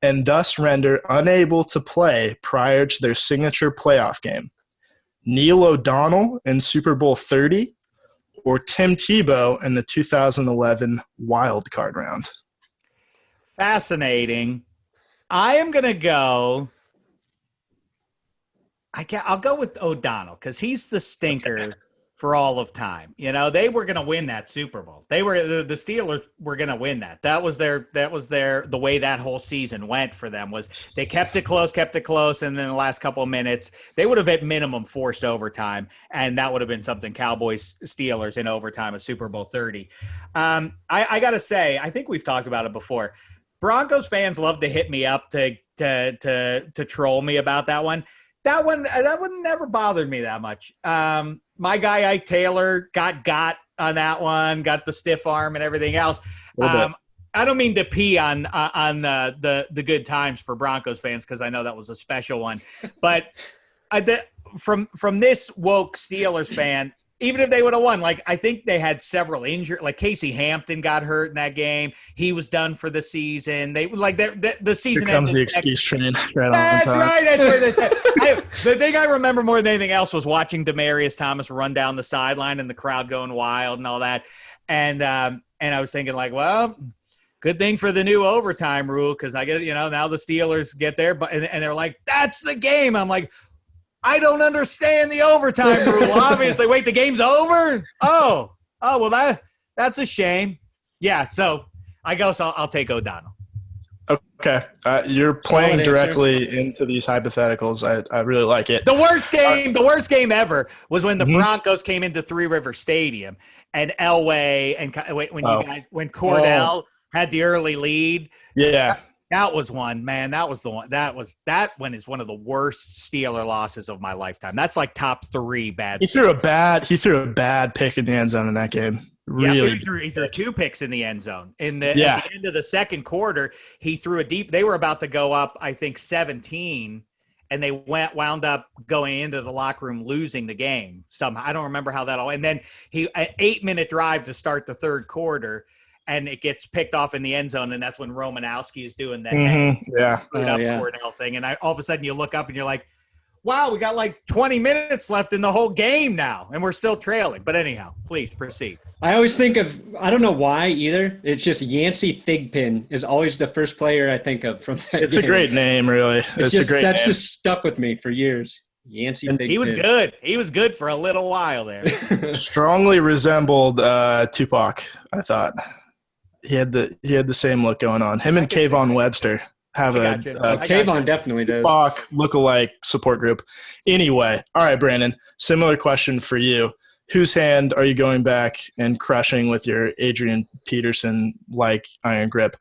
and thus render unable to play prior to their signature playoff game? Neil O'Donnell in Super Bowl 30 or Tim Tebow in the 2011 wild card round? Fascinating. I am going to go I'll go with O'Donnell because he's the stinker for all of time. You know, they were going to win that Super Bowl. The Steelers were going to win that. That was the way that whole season went for them was they kept it close. And then the last couple of minutes, they would have at minimum forced overtime. And that would have been something Cowboys Steelers in overtime of Super Bowl 30. I got to say, I think we've talked about it before. Broncos fans love to hit me up to troll me about that one. That one never bothered me that much. My guy Ike Taylor got on that one, got the stiff arm and everything else. I don't mean to pee on the good times for Broncos fans because I know that was a special one, but from this woke Steelers fan, even if they would have won, like I think they had several injured. Like Casey Hampton got hurt in that game. He was done for the season. They like the season. Here comes the excuse train. That's right. That's what they said. The thing I remember more than anything else was watching Demaryius Thomas run down the sideline and the crowd going wild and all that. And I was thinking like, well, good thing for the new overtime rule because I guess now the Steelers get there, but and they're like, that's the game. I'm like, I don't understand the overtime rule. Obviously, wait, the game's over? Oh, well, that's a shame. Yeah, so I'll take O'Donnell. Okay, you're playing directly into these hypotheticals. I really like it. The worst game ever was when the Broncos came into Three River Stadium and Elway and when Cordell had the early lead. Yeah. That was one, man. That was the one. That one is one of the worst Steeler losses of my lifetime. That's like top 3 bad. He threw a bad pick in the end zone in that game. Really, he threw 2 picks in the end zone. At the end of the second quarter, he threw a deep. They were about to go up, I think, 17, and they wound up going into the locker room losing the game. Somehow, I don't remember how that all. And then an 8-minute drive to start the third quarter. And it gets picked off in the end zone, and that's when Romanowski is doing that Cordell thing. And all of a sudden you look up and you're like, wow, we got like 20 minutes left in the whole game now, and we're still trailing. But anyhow, please proceed. I always think of – I don't know why either. It's just Yancey Thigpen is always the first player I think of from that It's game. a great name, really. That's just stuck with me for years. Yancey Thigpen. He was good. He was good for a little while there. Strongly resembled Tupac, I thought. He had the same look going on. Him and Kayvon Webster have Kayvon definitely does. Tupac look-alike support group. Anyway, all right, Brandon, similar question for you. Whose hand are you going back and crushing with your Adrian Peterson-like iron grip?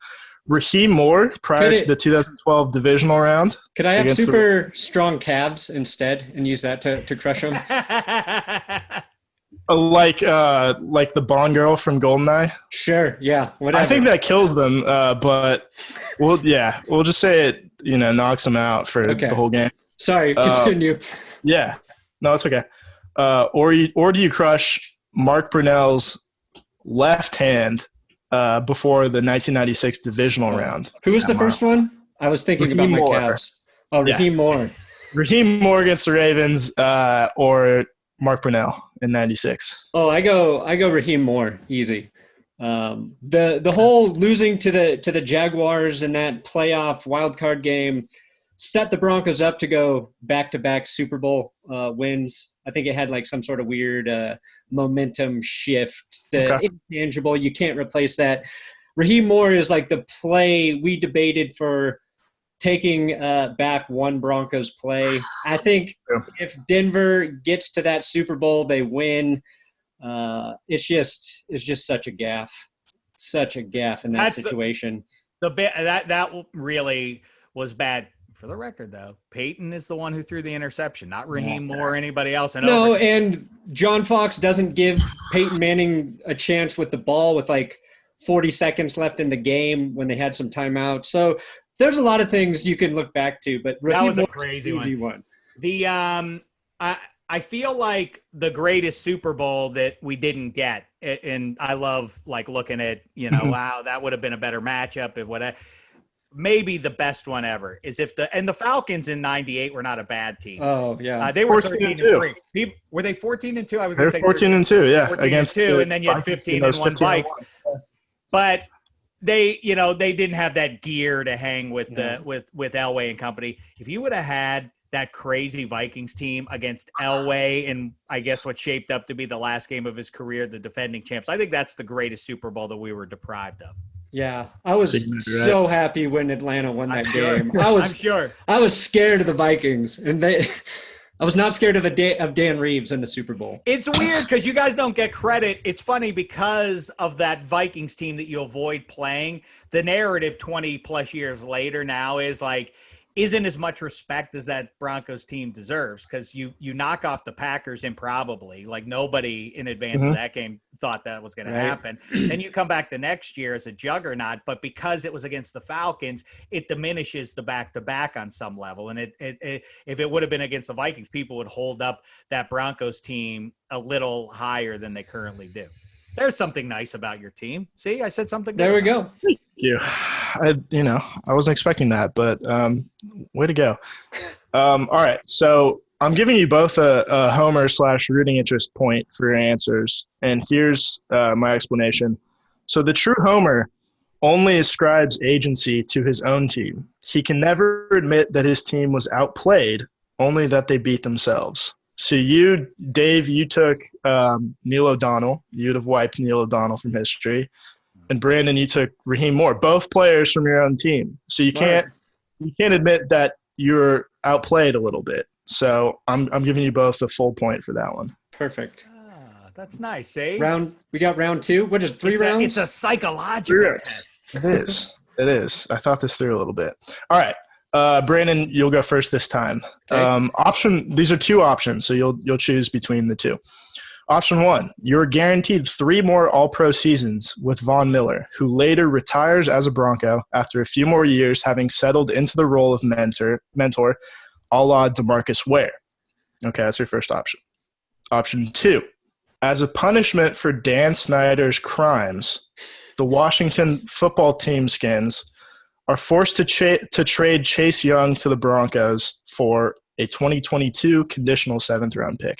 Raheem Moore prior to the 2012 divisional round? Could I have super strong calves instead and use that to crush them? Like the Bond girl from Goldeneye? Sure, yeah, whatever. I think that kills them, but we'll just say it, knocks them out for the whole game. Sorry, continue. Yeah, no, it's okay. Or do you crush Mark Brunell's left hand before the 1996 divisional round? Who was the first one? I was thinking about my calves. Oh, Raheem Moore. Raheem Moore against the Ravens, or Mark Brunell in 96. Oh, I go Raheem Moore, easy. The whole losing to the Jaguars in that playoff wildcard game set the Broncos up to go back-to-back Super Bowl wins. I think it had like some sort of weird momentum shift. Intangible, you can't replace that. Raheem Moore is like the play we debated for taking back one Broncos play. I think if Denver gets to that Super Bowl, they win. It's just such a gaffe in that situation. That really was bad. For the record, though, Peyton is the one who threw the interception, not Raheem Moore or anybody else. No, and John Fox doesn't give Peyton Manning a chance with the ball with like 40 seconds left in the game when they had some timeout. So there's a lot of things you can look back to, but that was a crazy one. I feel like the greatest Super Bowl that we didn't get, and I love like looking at, wow, that would have been a better matchup if whatever. Maybe the best one ever is if the Falcons in '98 were not a bad team. Oh yeah, they were 13-3. Were they 14-2? I was going to say 14-2 yeah, 14-2, against and then you had 15-1 Vikes. But they didn't have that gear to hang with with Elway and company. If you would have had that crazy Vikings team against Elway and I guess what shaped up to be the last game of his career, the defending champs, I think that's the greatest Super Bowl that we were deprived of. Yeah, I was so happy when Atlanta won that game. I'm sure. I was scared of the Vikings, and I was not scared of Dan Reeves in the Super Bowl. It's weird because you guys don't get credit. It's funny because of that Vikings team that you avoid playing. The narrative 20-plus years later now is like, isn't as much respect as that Broncos team deserves because you knock off the Packers improbably. Like nobody in advance of that game thought that was going to happen. Then you come back the next year as a juggernaut, but because it was against the Falcons, it diminishes the back-to-back on some level. And if it would have been against the Vikings, people would hold up that Broncos team a little higher than they currently do. There's something nice about your team. See, I said something. There we go. Thank you. I wasn't expecting that, but way to go. All right, so I'm giving you both a homer/rooting interest point for your answers, and here's my explanation. So the true homer only ascribes agency to his own team. He can never admit that his team was outplayed, only that they beat themselves. So you, Dave, you took Neil O'Donnell. You'd have wiped Neil O'Donnell from history. And Brandon, you took Raheem Moore, both players from your own team. So you can't admit that you're outplayed a little bit. So I'm giving you both a full point for that one. Perfect. That's nice, eh? We got round two. What is three rounds? It's a psychological test. It is. I thought this through a little bit. All right. Brandon, you'll go first this time. Okay. These are two options, so you'll choose between the two. Option one, you're guaranteed 3 more All-Pro seasons with Von Miller, who later retires as a Bronco after a few more years having settled into the role of mentor a la DeMarcus Ware. Okay, that's your first option. Option two, as a punishment for Dan Snyder's crimes, the Washington football team skins are forced to trade Chase Young to the Broncos for a 2022 conditional 7th-round pick.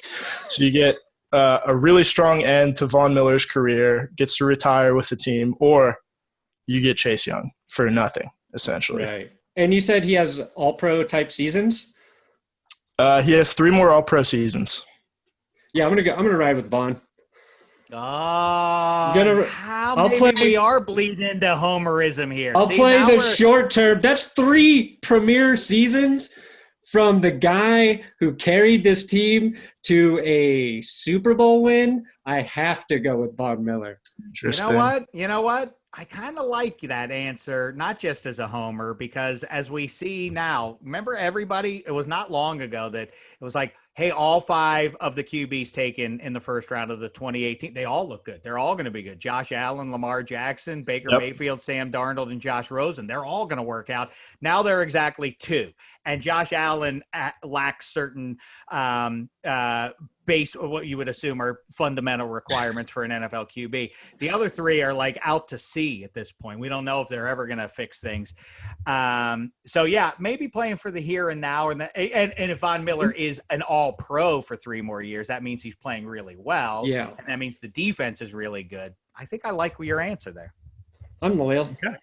So you get a really strong end to Von Miller's career, gets to retire with the team, or you get Chase Young for nothing, essentially. Right. And you said he has all-pro type seasons? He has 3 more all-pro seasons. Yeah, I'm gonna ride with Von. We are bleeding into homerism here. I'll play the short term. That's 3 premier seasons from the guy who carried this team to a Super Bowl win. I have to go with Von Miller. You know what? I kind of like that answer, not just as a homer, because as we see now, remember everybody, it was not long ago that it was like, hey, all 5 of the QBs taken in the first round of the 2018, they all look good. They're all going to be good. Josh Allen, Lamar Jackson, Baker Mayfield, Sam Darnold, and Josh Rosen, they're all going to work out. Now they're exactly 2. And Josh Allen lacks certain base, what you would assume are fundamental requirements for an NFL QB. The other 3 are like out to sea at this point. We don't know if they're ever going to fix things. So yeah, maybe playing for the here and now. And if Von Miller is an all-pro for 3 more years, that means he's playing really well. Yeah. And that means the defense is really good. I think I like your answer there. I'm loyal. Okay.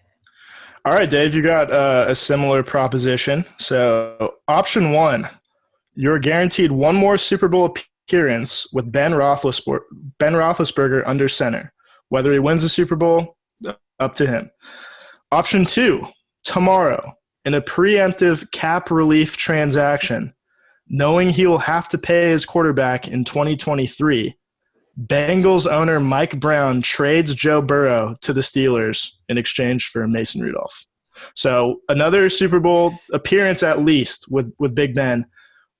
All right, Dave, you got a similar proposition. So option 1, you're guaranteed 1 more Super Bowl appearance with Ben Roethlisberger under center. Whether he wins the Super Bowl, up to him. Option 2, tomorrow, in a preemptive cap relief transaction, knowing he will have to pay his quarterback in 2023, Bengals owner Mike Brown trades Joe Burrow to the Steelers in exchange for Mason Rudolph. So another Super Bowl appearance at least with Big Ben,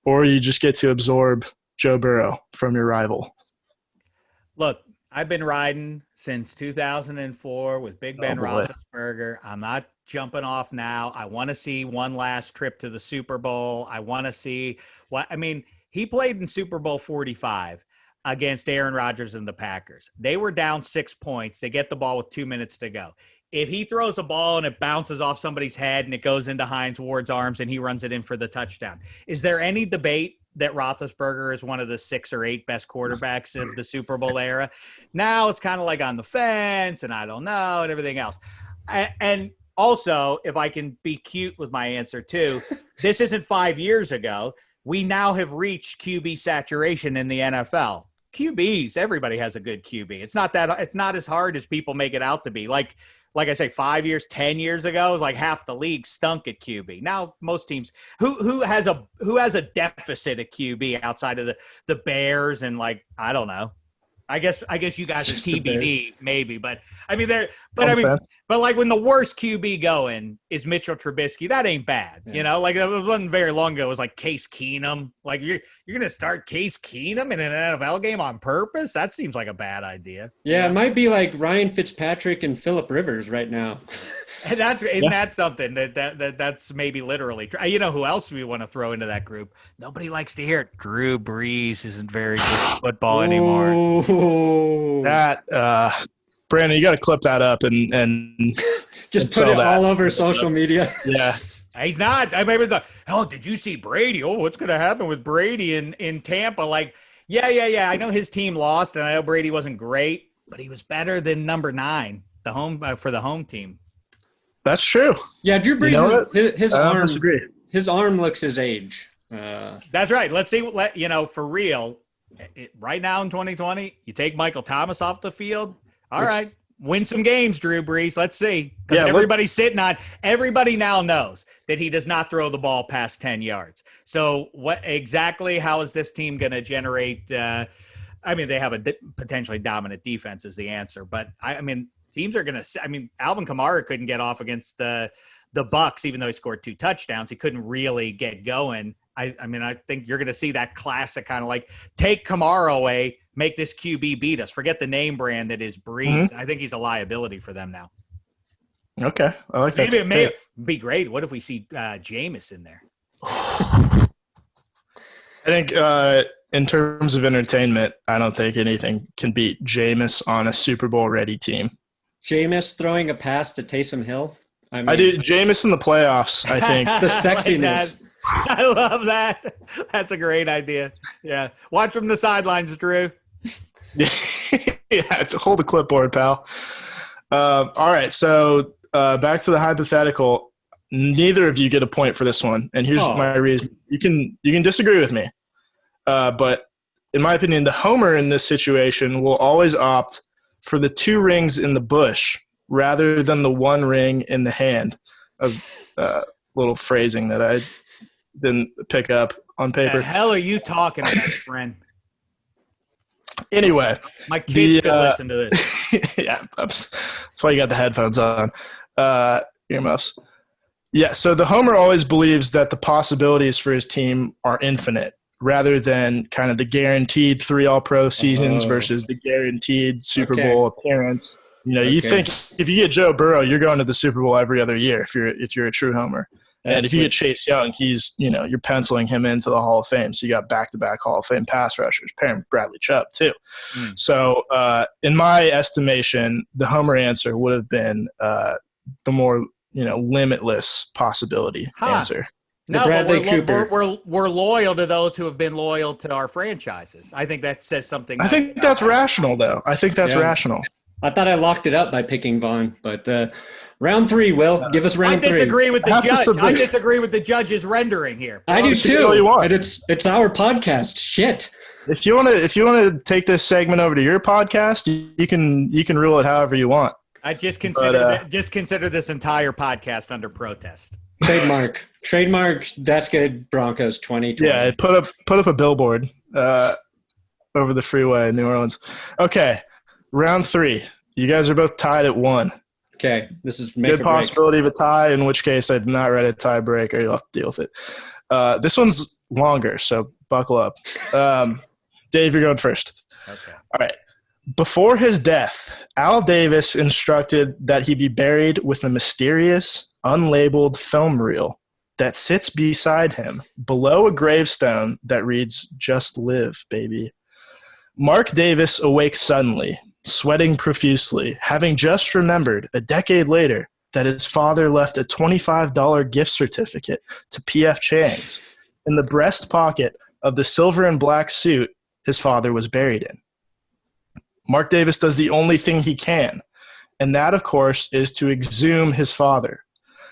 or you just get to absorb Joe Burrow from your rival. Look, I've been riding since 2004 with Big Ben Roethlisberger. I'm not jumping off now. I want to see one last trip to the Super Bowl. I want to see he played in Super Bowl 45 against Aaron Rodgers and the Packers. They were down 6 points. They get the ball with 2 minutes to go. If he throws a ball and it bounces off somebody's head and it goes into Hines Ward's arms and he runs it in for the touchdown, is there any debate that Roethlisberger is one of the 6 or 8 best quarterbacks of the Super Bowl era? Now it's kind of like on the fence and I don't know and everything else. And also, if I can be cute with my answer too, this isn't 5 years ago. We now have reached QB saturation in the NFL. QBs, everybody has a good QB. It's not as hard as people make it out to be. Like I say, 5 years, 10 years ago, it was like half the league stunk at QB. Now most teams who has a deficit at QB outside of the Bears and I don't know. I guess you guys are TBD maybe, but but like when the worst QB going is Mitchell Trubisky, that ain't bad. Yeah. It wasn't very long ago. It was like Case Keenum. Like you're going to start Case Keenum in an NFL game on purpose? That seems like a bad idea. Yeah, it might be like Ryan Fitzpatrick and Phillip Rivers right now. And that's something that's maybe literally true. You know who else we want to throw into that group? Nobody likes to hear it. Drew Brees isn't very good at football anymore. That Brandon, you got to clip that up and just put it all over social media. Yeah. He's not. I mean, did you see Brady? Oh, what's going to happen with Brady in Tampa? Yeah. I know his team lost, and I know Brady wasn't great, but he was better than number 9, the home for the home team. That's true. Yeah, Drew Brees, his arm looks his age. That's right. Let's see. For real, right now in 2020, you take Michael Thomas off the field. All right. Win some games, Drew Brees. Let's see. Because everybody now knows that he does not throw the ball past 10 yards. So how is this team going to generate they have a potentially dominant defense is the answer. But, teams are going to – Alvin Kamara couldn't get off against the Bucs, even though he scored 2 touchdowns. He couldn't really get going. I think you're going to see that classic kind of take Kamara away, make this QB beat us. Forget the name brand that is Breeze. Mm-hmm. I think he's a liability for them now. Okay. I like that. Maybe it would be great. What if we see Jameis in there? I think in terms of entertainment, I don't think anything can beat Jameis on a Super Bowl ready team. Jameis throwing a pass to Taysom Hill. I do. Jameis in the playoffs, I think. The sexiness. I love that. That's a great idea. Yeah. Watch from the sidelines, Drew. Yeah, hold the clipboard, pal. All right, so back to the hypothetical. Neither of you get a point for this one, and here's my reason. You can disagree with me, but in my opinion, the homer in this situation will always opt for the 2 rings in the bush rather than the 1 ring in the hand. That was a little phrasing that I didn't pick up on paper. The hell are you talking about, friend? Anyway. My kids could listen to this. Yeah, that's why you got the headphones on. Earmuffs. Yeah, so the homer always believes that the possibilities for his team are infinite rather than kind of the guaranteed 3 All-Pro seasons versus the guaranteed Super Bowl appearance. You think if you get Joe Burrow, you're going to the Super Bowl every other year if you're a true homer. And if you get Chase Young, he's, you're penciling him into the Hall of Fame. So you got back-to-back Hall of Fame pass rushers, pairing Bradley Chubb too. So in my estimation, the homer answer would have been the more, limitless possibility answer. No, but we're loyal to those who have been loyal to our franchises. I think that says something. I think that's rational, though. I think that's rational. I thought I locked it up by picking Vaughn, but round 3, Will. Give us round 3. I disagree with the judge. I disagree with the judge's rendering here. I do too. And it's our podcast. Shit. If you want to take this segment over to your podcast, you can rule it however you want. I just consider this entire podcast under protest. Trademark. That's Good Broncos 2020. Yeah, put up a billboard over the freeway in New Orleans. Okay. Round 3. You guys are both tied at 1. Okay, this is make Good or break. possibility of a tie, in which case I'd not read a tiebreaker. You'll have to deal with it. This one's longer, so buckle up. Dave, you're going first. Okay. All right. Before his death, Al Davis instructed that he be buried with a mysterious, unlabeled film reel that sits beside him below a gravestone that reads, "Just live, baby." Mark Davis awakes suddenly, sweating profusely, having just remembered a decade later that his father left a $25 gift certificate to P.F. Chang's in the breast pocket of the silver and black suit his father was buried in. Mark Davis does the only thing he can, and that, of course, is to exhume his father.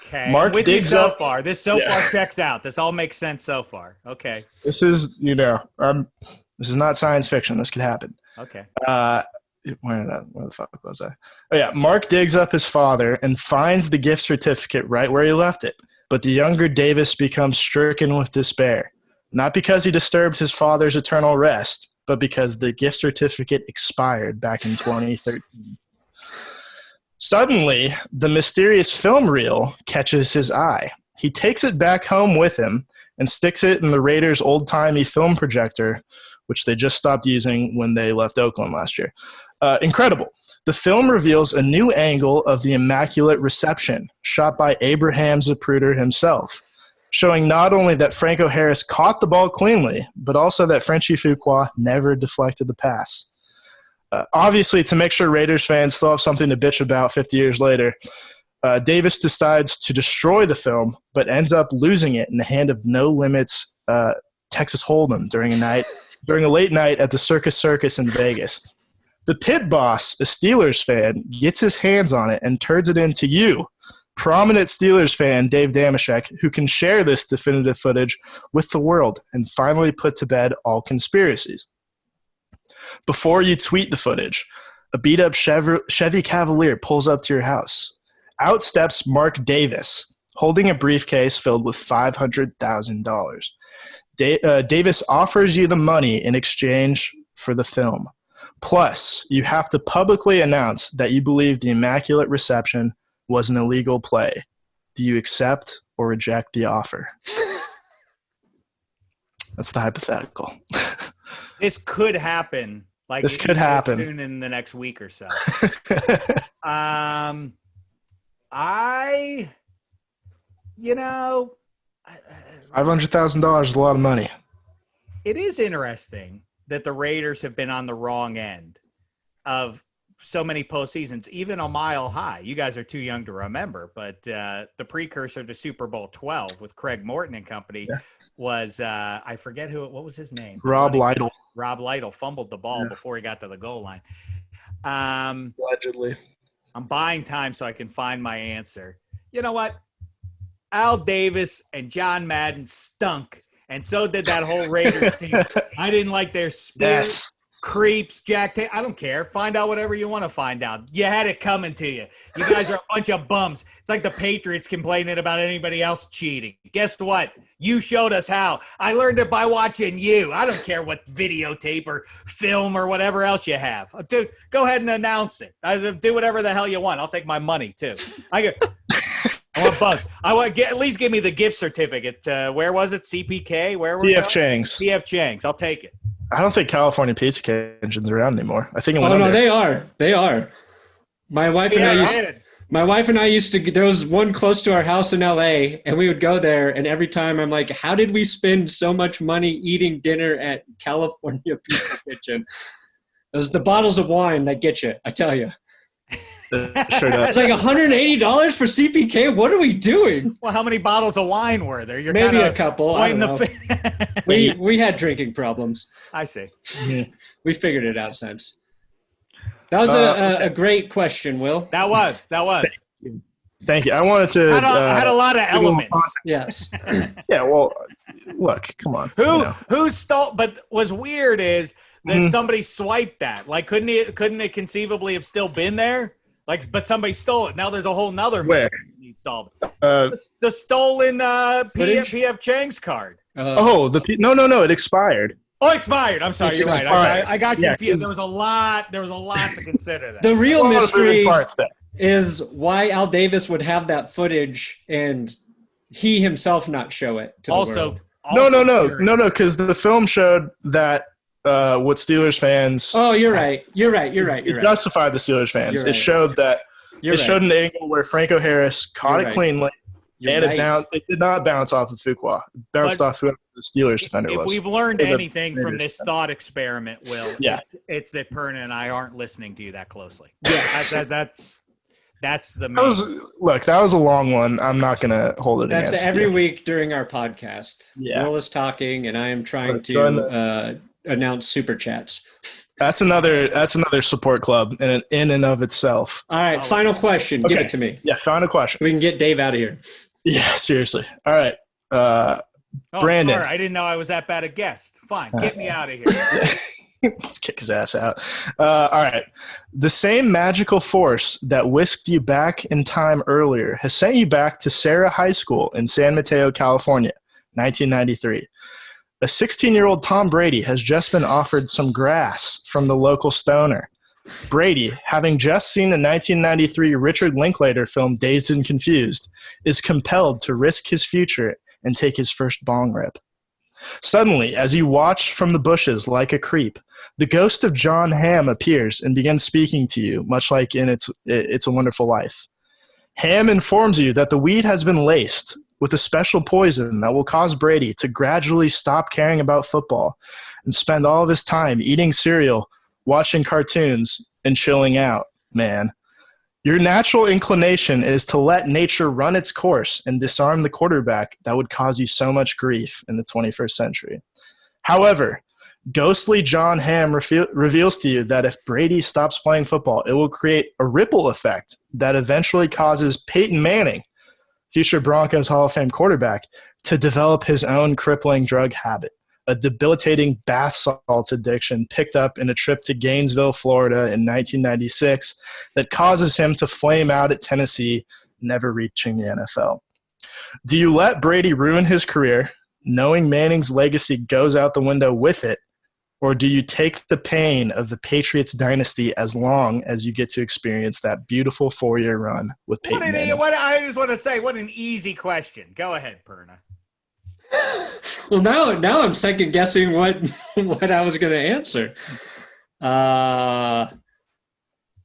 Okay. Mark I'm with you digs so up. far. This so far checks out. This all makes sense so far. Okay. This is, this is not science fiction. This could happen. Okay. Where the fuck was I? Oh, yeah. Mark digs up his father and finds the gift certificate right where he left it. But the younger Davis becomes stricken with despair, not because he disturbed his father's eternal rest, but because the gift certificate expired back in 2013. Suddenly, the mysterious film reel catches his eye. He takes it back home with him and sticks it in the Raiders' old-timey film projector, which they just stopped using when they left Oakland last year. Incredible. The film reveals a new angle of the Immaculate Reception, shot by Abraham Zapruder himself, showing not only that Franco Harris caught the ball cleanly, but also that Frenchie Fuqua never deflected the pass. Obviously, to make sure Raiders fans still have something to bitch about 50 years later, Davis decides to destroy the film, but ends up losing it in the hand of No Limits Texas Hold'em during a late night at the Circus in Vegas. The pit boss, a Steelers fan, gets his hands on it and turns it in to you, prominent Steelers fan Dave Dameshek, who can share this definitive footage with the world and finally put to bed all conspiracies. Before you tweet the footage, a beat-up Chevy Cavalier pulls up to your house. Out steps Mark Davis, holding a briefcase filled with $500,000. Davis offers you the money in exchange for the film. Plus, you have to publicly announce that you believe the Immaculate Reception was an illegal play. Do you accept or reject the offer? That's the hypothetical. This could happen. This could happen soon in the next week or so. $500,000 is a lot of money. It is interesting that the Raiders have been on the wrong end of so many postseasons, even a mile high. You guys are too young to remember, but the precursor to Super Bowl 12 with Craig Morton and company was I forget what was his name? Rob Lytle. Rob Lytle fumbled the ball before he got to the goal line. Allegedly. I'm buying time so I can find my answer. You know what? Al Davis and John Madden stunk, and so did that whole Raiders team. I didn't like their spirit. Yes. Creeps, I don't care. Find out whatever you want to find out. You had it coming to you. You guys are a bunch of bums. It's like the Patriots complaining about anybody else cheating. Guess what? You showed us how. I learned it by watching you. I don't care what videotape or film or whatever else you have. Dude, go ahead and announce it. Do whatever the hell you want. I'll take my money too. I want bugs. At least give me the gift certificate. Where was it? CPK? Where were P.F. Chang's. P.F. Chang's. I'll take it. I don't think California Pizza Kitchen's around anymore. I think it went under. No, they are. They are. My wife and I used to. There was one close to our house in LA, and we would go there. And every time I'm like, "How did we spend so much money eating dinner at California Pizza Kitchen?" It was the bottles of wine that get you. I tell you. Sure does. It's like $180 for CPK. What are we doing? Well, how many bottles of wine were there? You're maybe a couple. I don't know. We had drinking problems. I see. We figured it out since. That was a great question, Will. That was. Thank you. I wanted to. Had a lot of elements. Yes. Yeah. Well, look. Come on. Who stole? But what's weird is that somebody swiped that. Like, couldn't it conceivably have still been there? Like, but somebody stole it. Now there's a whole nother mystery that needs solved. The stolen P.F. Chang's card. No. It expired. Oh, expired. I'm sorry. You're right. I got confused. There was a lot to consider. That the real mystery. is why Al Davis would have that footage and he himself not show it to the world. No, because the film showed that what Steelers fans. Oh, you're right. It justified the Steelers fans. It showed that. Showed an angle where Franco Harris caught it cleanly, it did not bounce off of Fuqua. It bounced off whoever the Steelers defender was. If we've learned anything from this thought experiment, Will, yeah. it's that Perna and I aren't listening to you that closely. Yeah, that's the main. That was a long one. I'm not going to hold it against you. That's every week during our podcast. Yeah. Will is talking, and I am trying to announce super chats. That's another support club in and of itself. All right, final question. Okay. Give it to me. Yeah, final question. We can get Dave out of here. Yeah, seriously. All right. Brandon. Sorry, I didn't know I was that bad a guest. Fine, get me out of here. Let's kick his ass out. All right. The same magical force that whisked you back in time earlier has sent you back to Sarah High School in San Mateo, California, 1993. A 16-year-old Tom Brady has just been offered some grass from the local stoner. Brady, having just seen the 1993 Richard Linklater film Dazed and Confused, is compelled to risk his future and take his first bong rip. Suddenly, as you watch from the bushes like a creep, the ghost of John Hamm appears and begins speaking to you, much like in It's a Wonderful Life. Hamm informs you that the weed has been laced with a special poison that will cause Brady to gradually stop caring about football and spend all of his time eating cereal, watching cartoons, and chilling out, man. Your natural inclination is to let nature run its course and disarm the quarterback that would cause you so much grief in the 21st century. However, ghostly John Hamm reveals to you that if Brady stops playing football, it will create a ripple effect that eventually causes Peyton Manning, future Broncos Hall of Fame quarterback, to develop his own crippling drug habit, a debilitating bath salts addiction picked up in a trip to Gainesville, Florida in 1996 that causes him to flame out at Tennessee, never reaching the NFL. Do you let Brady ruin his career, knowing Manning's legacy goes out the window with it, or do you take the pain of the Patriots dynasty as long as you get to experience that beautiful 4-year run with Peyton Manning? I just want to say, what an easy question. Go ahead, Perna. Well, now I'm second guessing what I was going to answer. I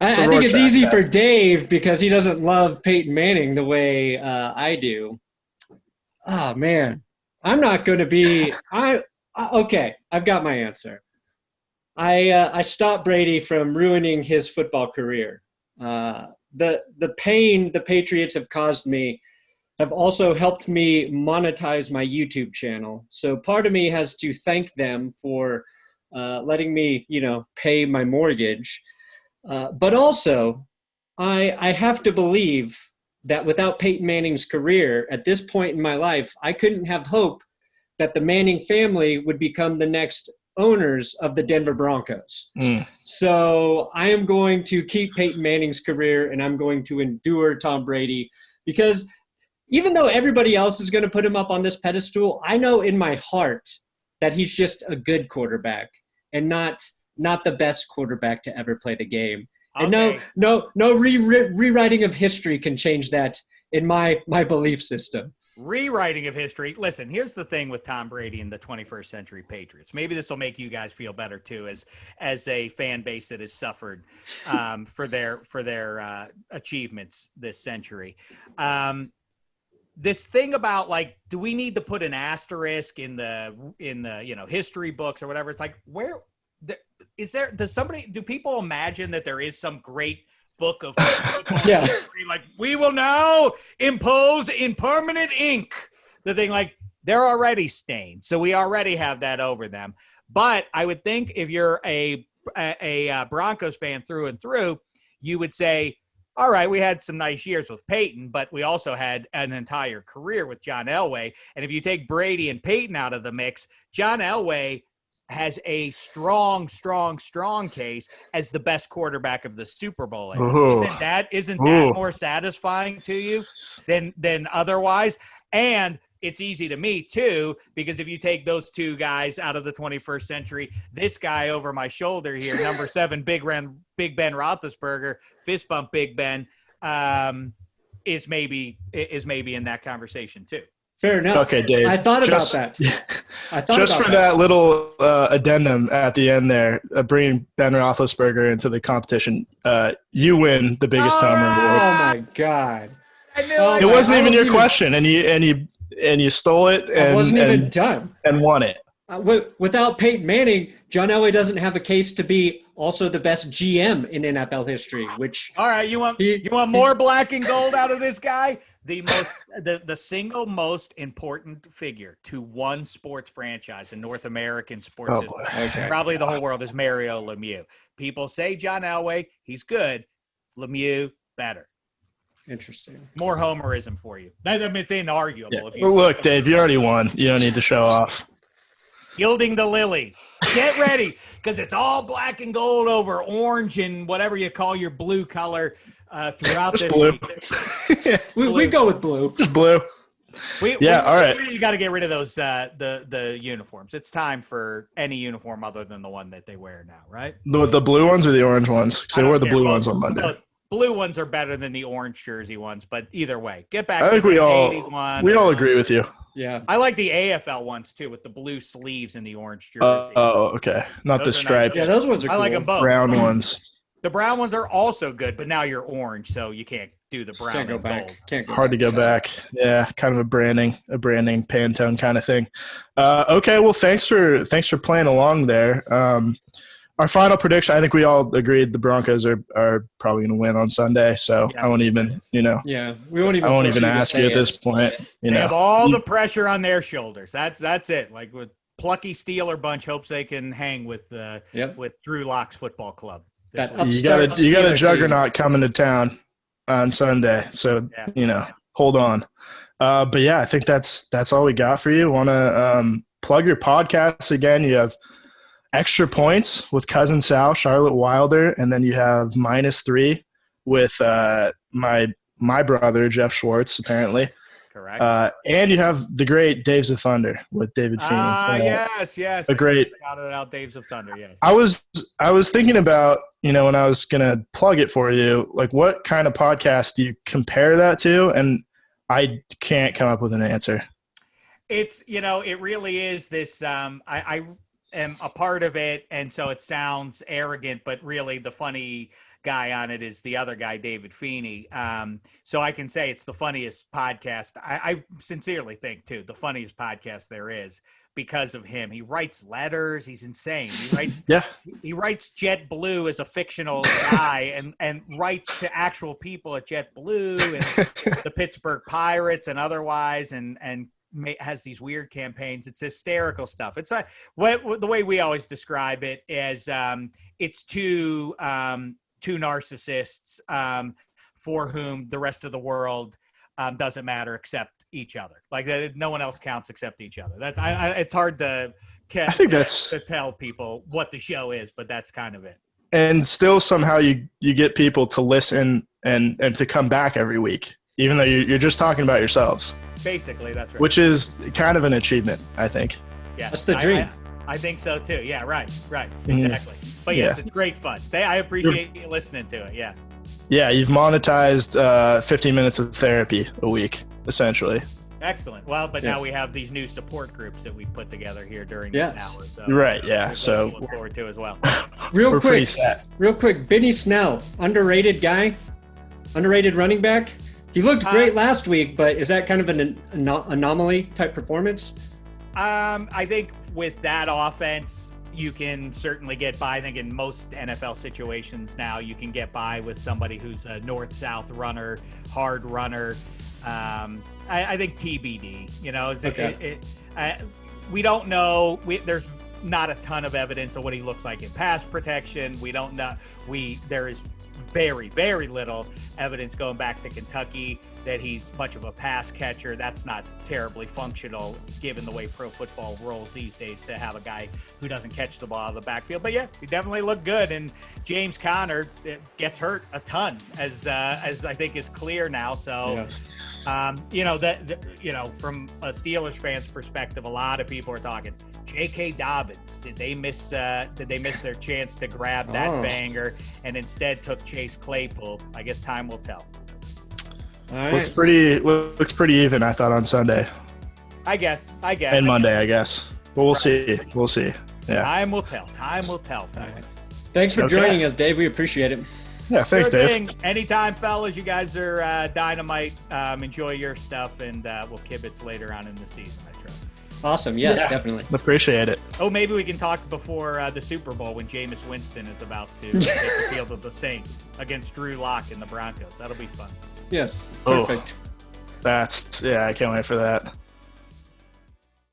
think it's easy for Dave because he doesn't love Peyton Manning the way I do. Oh man, I'm not going to be. Okay, I've got my answer. I stopped Brady from ruining his football career. The pain the Patriots have caused me have also helped me monetize my YouTube channel. So part of me has to thank them for letting me, pay my mortgage. But also, I have to believe that without Peyton Manning's career, at this point in my life, I couldn't have hope that the Manning family would become the next owners of the Denver Broncos. So I am going to keep Peyton Manning's career, and I'm going to endure Tom Brady, because even though everybody else is going to put him up on this pedestal, I know in my heart that he's just a good quarterback and not the best quarterback to ever play the game. Okay. And no rewriting of history can change that in my belief system. Rewriting of history. Listen, here's the thing with Tom Brady and the 21st century Patriots. Maybe this will make you guys feel better too, as a fan base that has suffered for their achievements this century. This thing about, like, do we need to put an asterisk in the history books or whatever? It's like, do people imagine that there is some great book of football history? Like, we will now impose in permanent ink the thing, like, they're already stained. So we already have that over them. But I would think if you're a Broncos fan through and through, you would say, all right, we had some nice years with Peyton, but we also had an entire career with John Elway. And if you take Brady and Peyton out of the mix, John Elway has a strong case as the best quarterback of the Super Bowl. Isn't that more satisfying to you than otherwise? And it's easy to me too, because if you take those two guys out of the 21st century, this guy over my shoulder here, number 7, Big Ben Roethlisberger, fist bump Big Ben, is maybe in that conversation too. Fair enough. Okay, Dave. I thought about that. Just for that little addendum at the end there, bringing Ben Roethlisberger into the competition, you win the biggest homer award. Oh my God! I knew It wasn't even your question, and you stole it, and I wasn't even done and won it. Without Peyton Manning, John Elway doesn't have a case to be also the best GM in NFL history. Which all right, you want more black and gold out of this guy? The single most important figure to one sports franchise in North American sports, probably the whole world, is Mario Lemieux. People say John Elway, he's good. Lemieux, better. Interesting. More homerism for you. It's inarguable. Yeah. Well, look, Dave, you already won. You don't need to show off. Gilding the lily. Get ready, because it's all black and gold over orange and whatever you call your blue color throughout Just this blue. We go with blue. Just blue. All right. You got to get rid of those the uniforms. It's time for any uniform other than the one that they wear now, right? The blue ones or the orange ones? Because they wore the blue ones on Monday. Both. Blue ones are better than the orange jersey ones, but either way, get back. I think to we the all 80s one. We all agree with you. Yeah, I like the AFL ones too, with the blue sleeves and the orange jersey. Okay, not the striped. Nice. Yeah, those ones are. I cool. like them both. Brown ones. The brown ones are also good, but now you're orange, so you can't do the brown. Can't go and back. gold. Can't go Hard back. to go back. Yeah, kind of a branding Pantone kind of thing. Okay, well, thanks for playing along there. Our final prediction, I think we all agreed the Broncos are probably going to win on Sunday. So I won't even, Yeah, we won't even. I won't even ask you at this point. They have all the pressure on their shoulders. That's it. Like with plucky Steeler bunch hopes they can hang with Drew Lock's football club. You got a juggernaut coming to town on Sunday, so hold on. But yeah, I think that's all we got for you. Want to plug your podcast again? You have Extra Points with Cousin Sal, Charlotte Wilder, and then you have -3 with my brother Jeff Schwartz, apparently. Correct. And you have the great Daves of Thunder with David Feeney. Yes. A great. Shouted out Daves of Thunder. Yes. I was thinking about, when I was gonna plug it for you, like what kind of podcast do you compare that to? And I can't come up with an answer. It's it really is this. I am a part of it, and so it sounds arrogant, but really the funny guy on it is the other guy, David Feeney. So I can say it's the funniest podcast. I sincerely think too, the funniest podcast there is because of him. He writes letters. He's insane. He writes, he writes JetBlue as a fictional guy and writes to actual people at JetBlue and the Pittsburgh Pirates and otherwise, and has these weird campaigns. It's hysterical stuff. It's the way we always describe it as it's two narcissists for whom the rest of the world doesn't matter except each other. Like no one else counts except each other. It's hard to tell people what the show is, but that's kind of it. And still somehow you get people to listen and to come back every week, even though you're just talking about yourselves. Basically, that's right. Which is kind of an achievement, I think. Yeah, that's the dream. I think so too. Yeah, right, exactly. But yes, it's great fun. I appreciate you listening to it. Yeah. Yeah, you've monetized 15 minutes of therapy a week, essentially. Excellent. Well, but now we have these new support groups that we've put together here during this hour. So, right. Yeah. So look forward to as well. Real quick, Benny Snell, underrated guy, underrated running back. He looked great last week, but is that kind of an anomaly type performance? I think with that offense, you can certainly get by. I think in most NFL situations now, you can get by with somebody who's a north-south runner, hard runner. I think TBD. We don't know. There's not a ton of evidence of what he looks like in pass protection. We don't know. There is very, very little evidence going back to Kentucky that he's much of a pass catcher. That's not terribly functional given the way pro football rolls these days to have a guy who doesn't catch the ball out of the backfield. But yeah, he definitely looked good. And James Conner gets hurt a ton, as I think is clear now. So, from a Steelers fan's perspective, a lot of people are talking J.K. Dobbins. Did they miss their chance to grab that banger and instead took Chase Claypool? I guess time will tell. All right. Looks pretty even, I thought, on Sunday. I guess. And Monday, I guess. But we'll see. We'll see. Yeah. Time will tell. Time will tell, fellas. Thanks for joining us, Dave. We appreciate it. Yeah, thanks, Sure Dave. thing. Anytime, fellas. You guys are dynamite. Enjoy your stuff, and we'll kibitz later on in the season, I trust. Awesome. Yes, definitely. Appreciate it. Oh, maybe we can talk before the Super Bowl when Jameis Winston is about to take the field of the Saints against Drew Lock and the Broncos. That'll be fun. Yes. Perfect. I can't wait for that.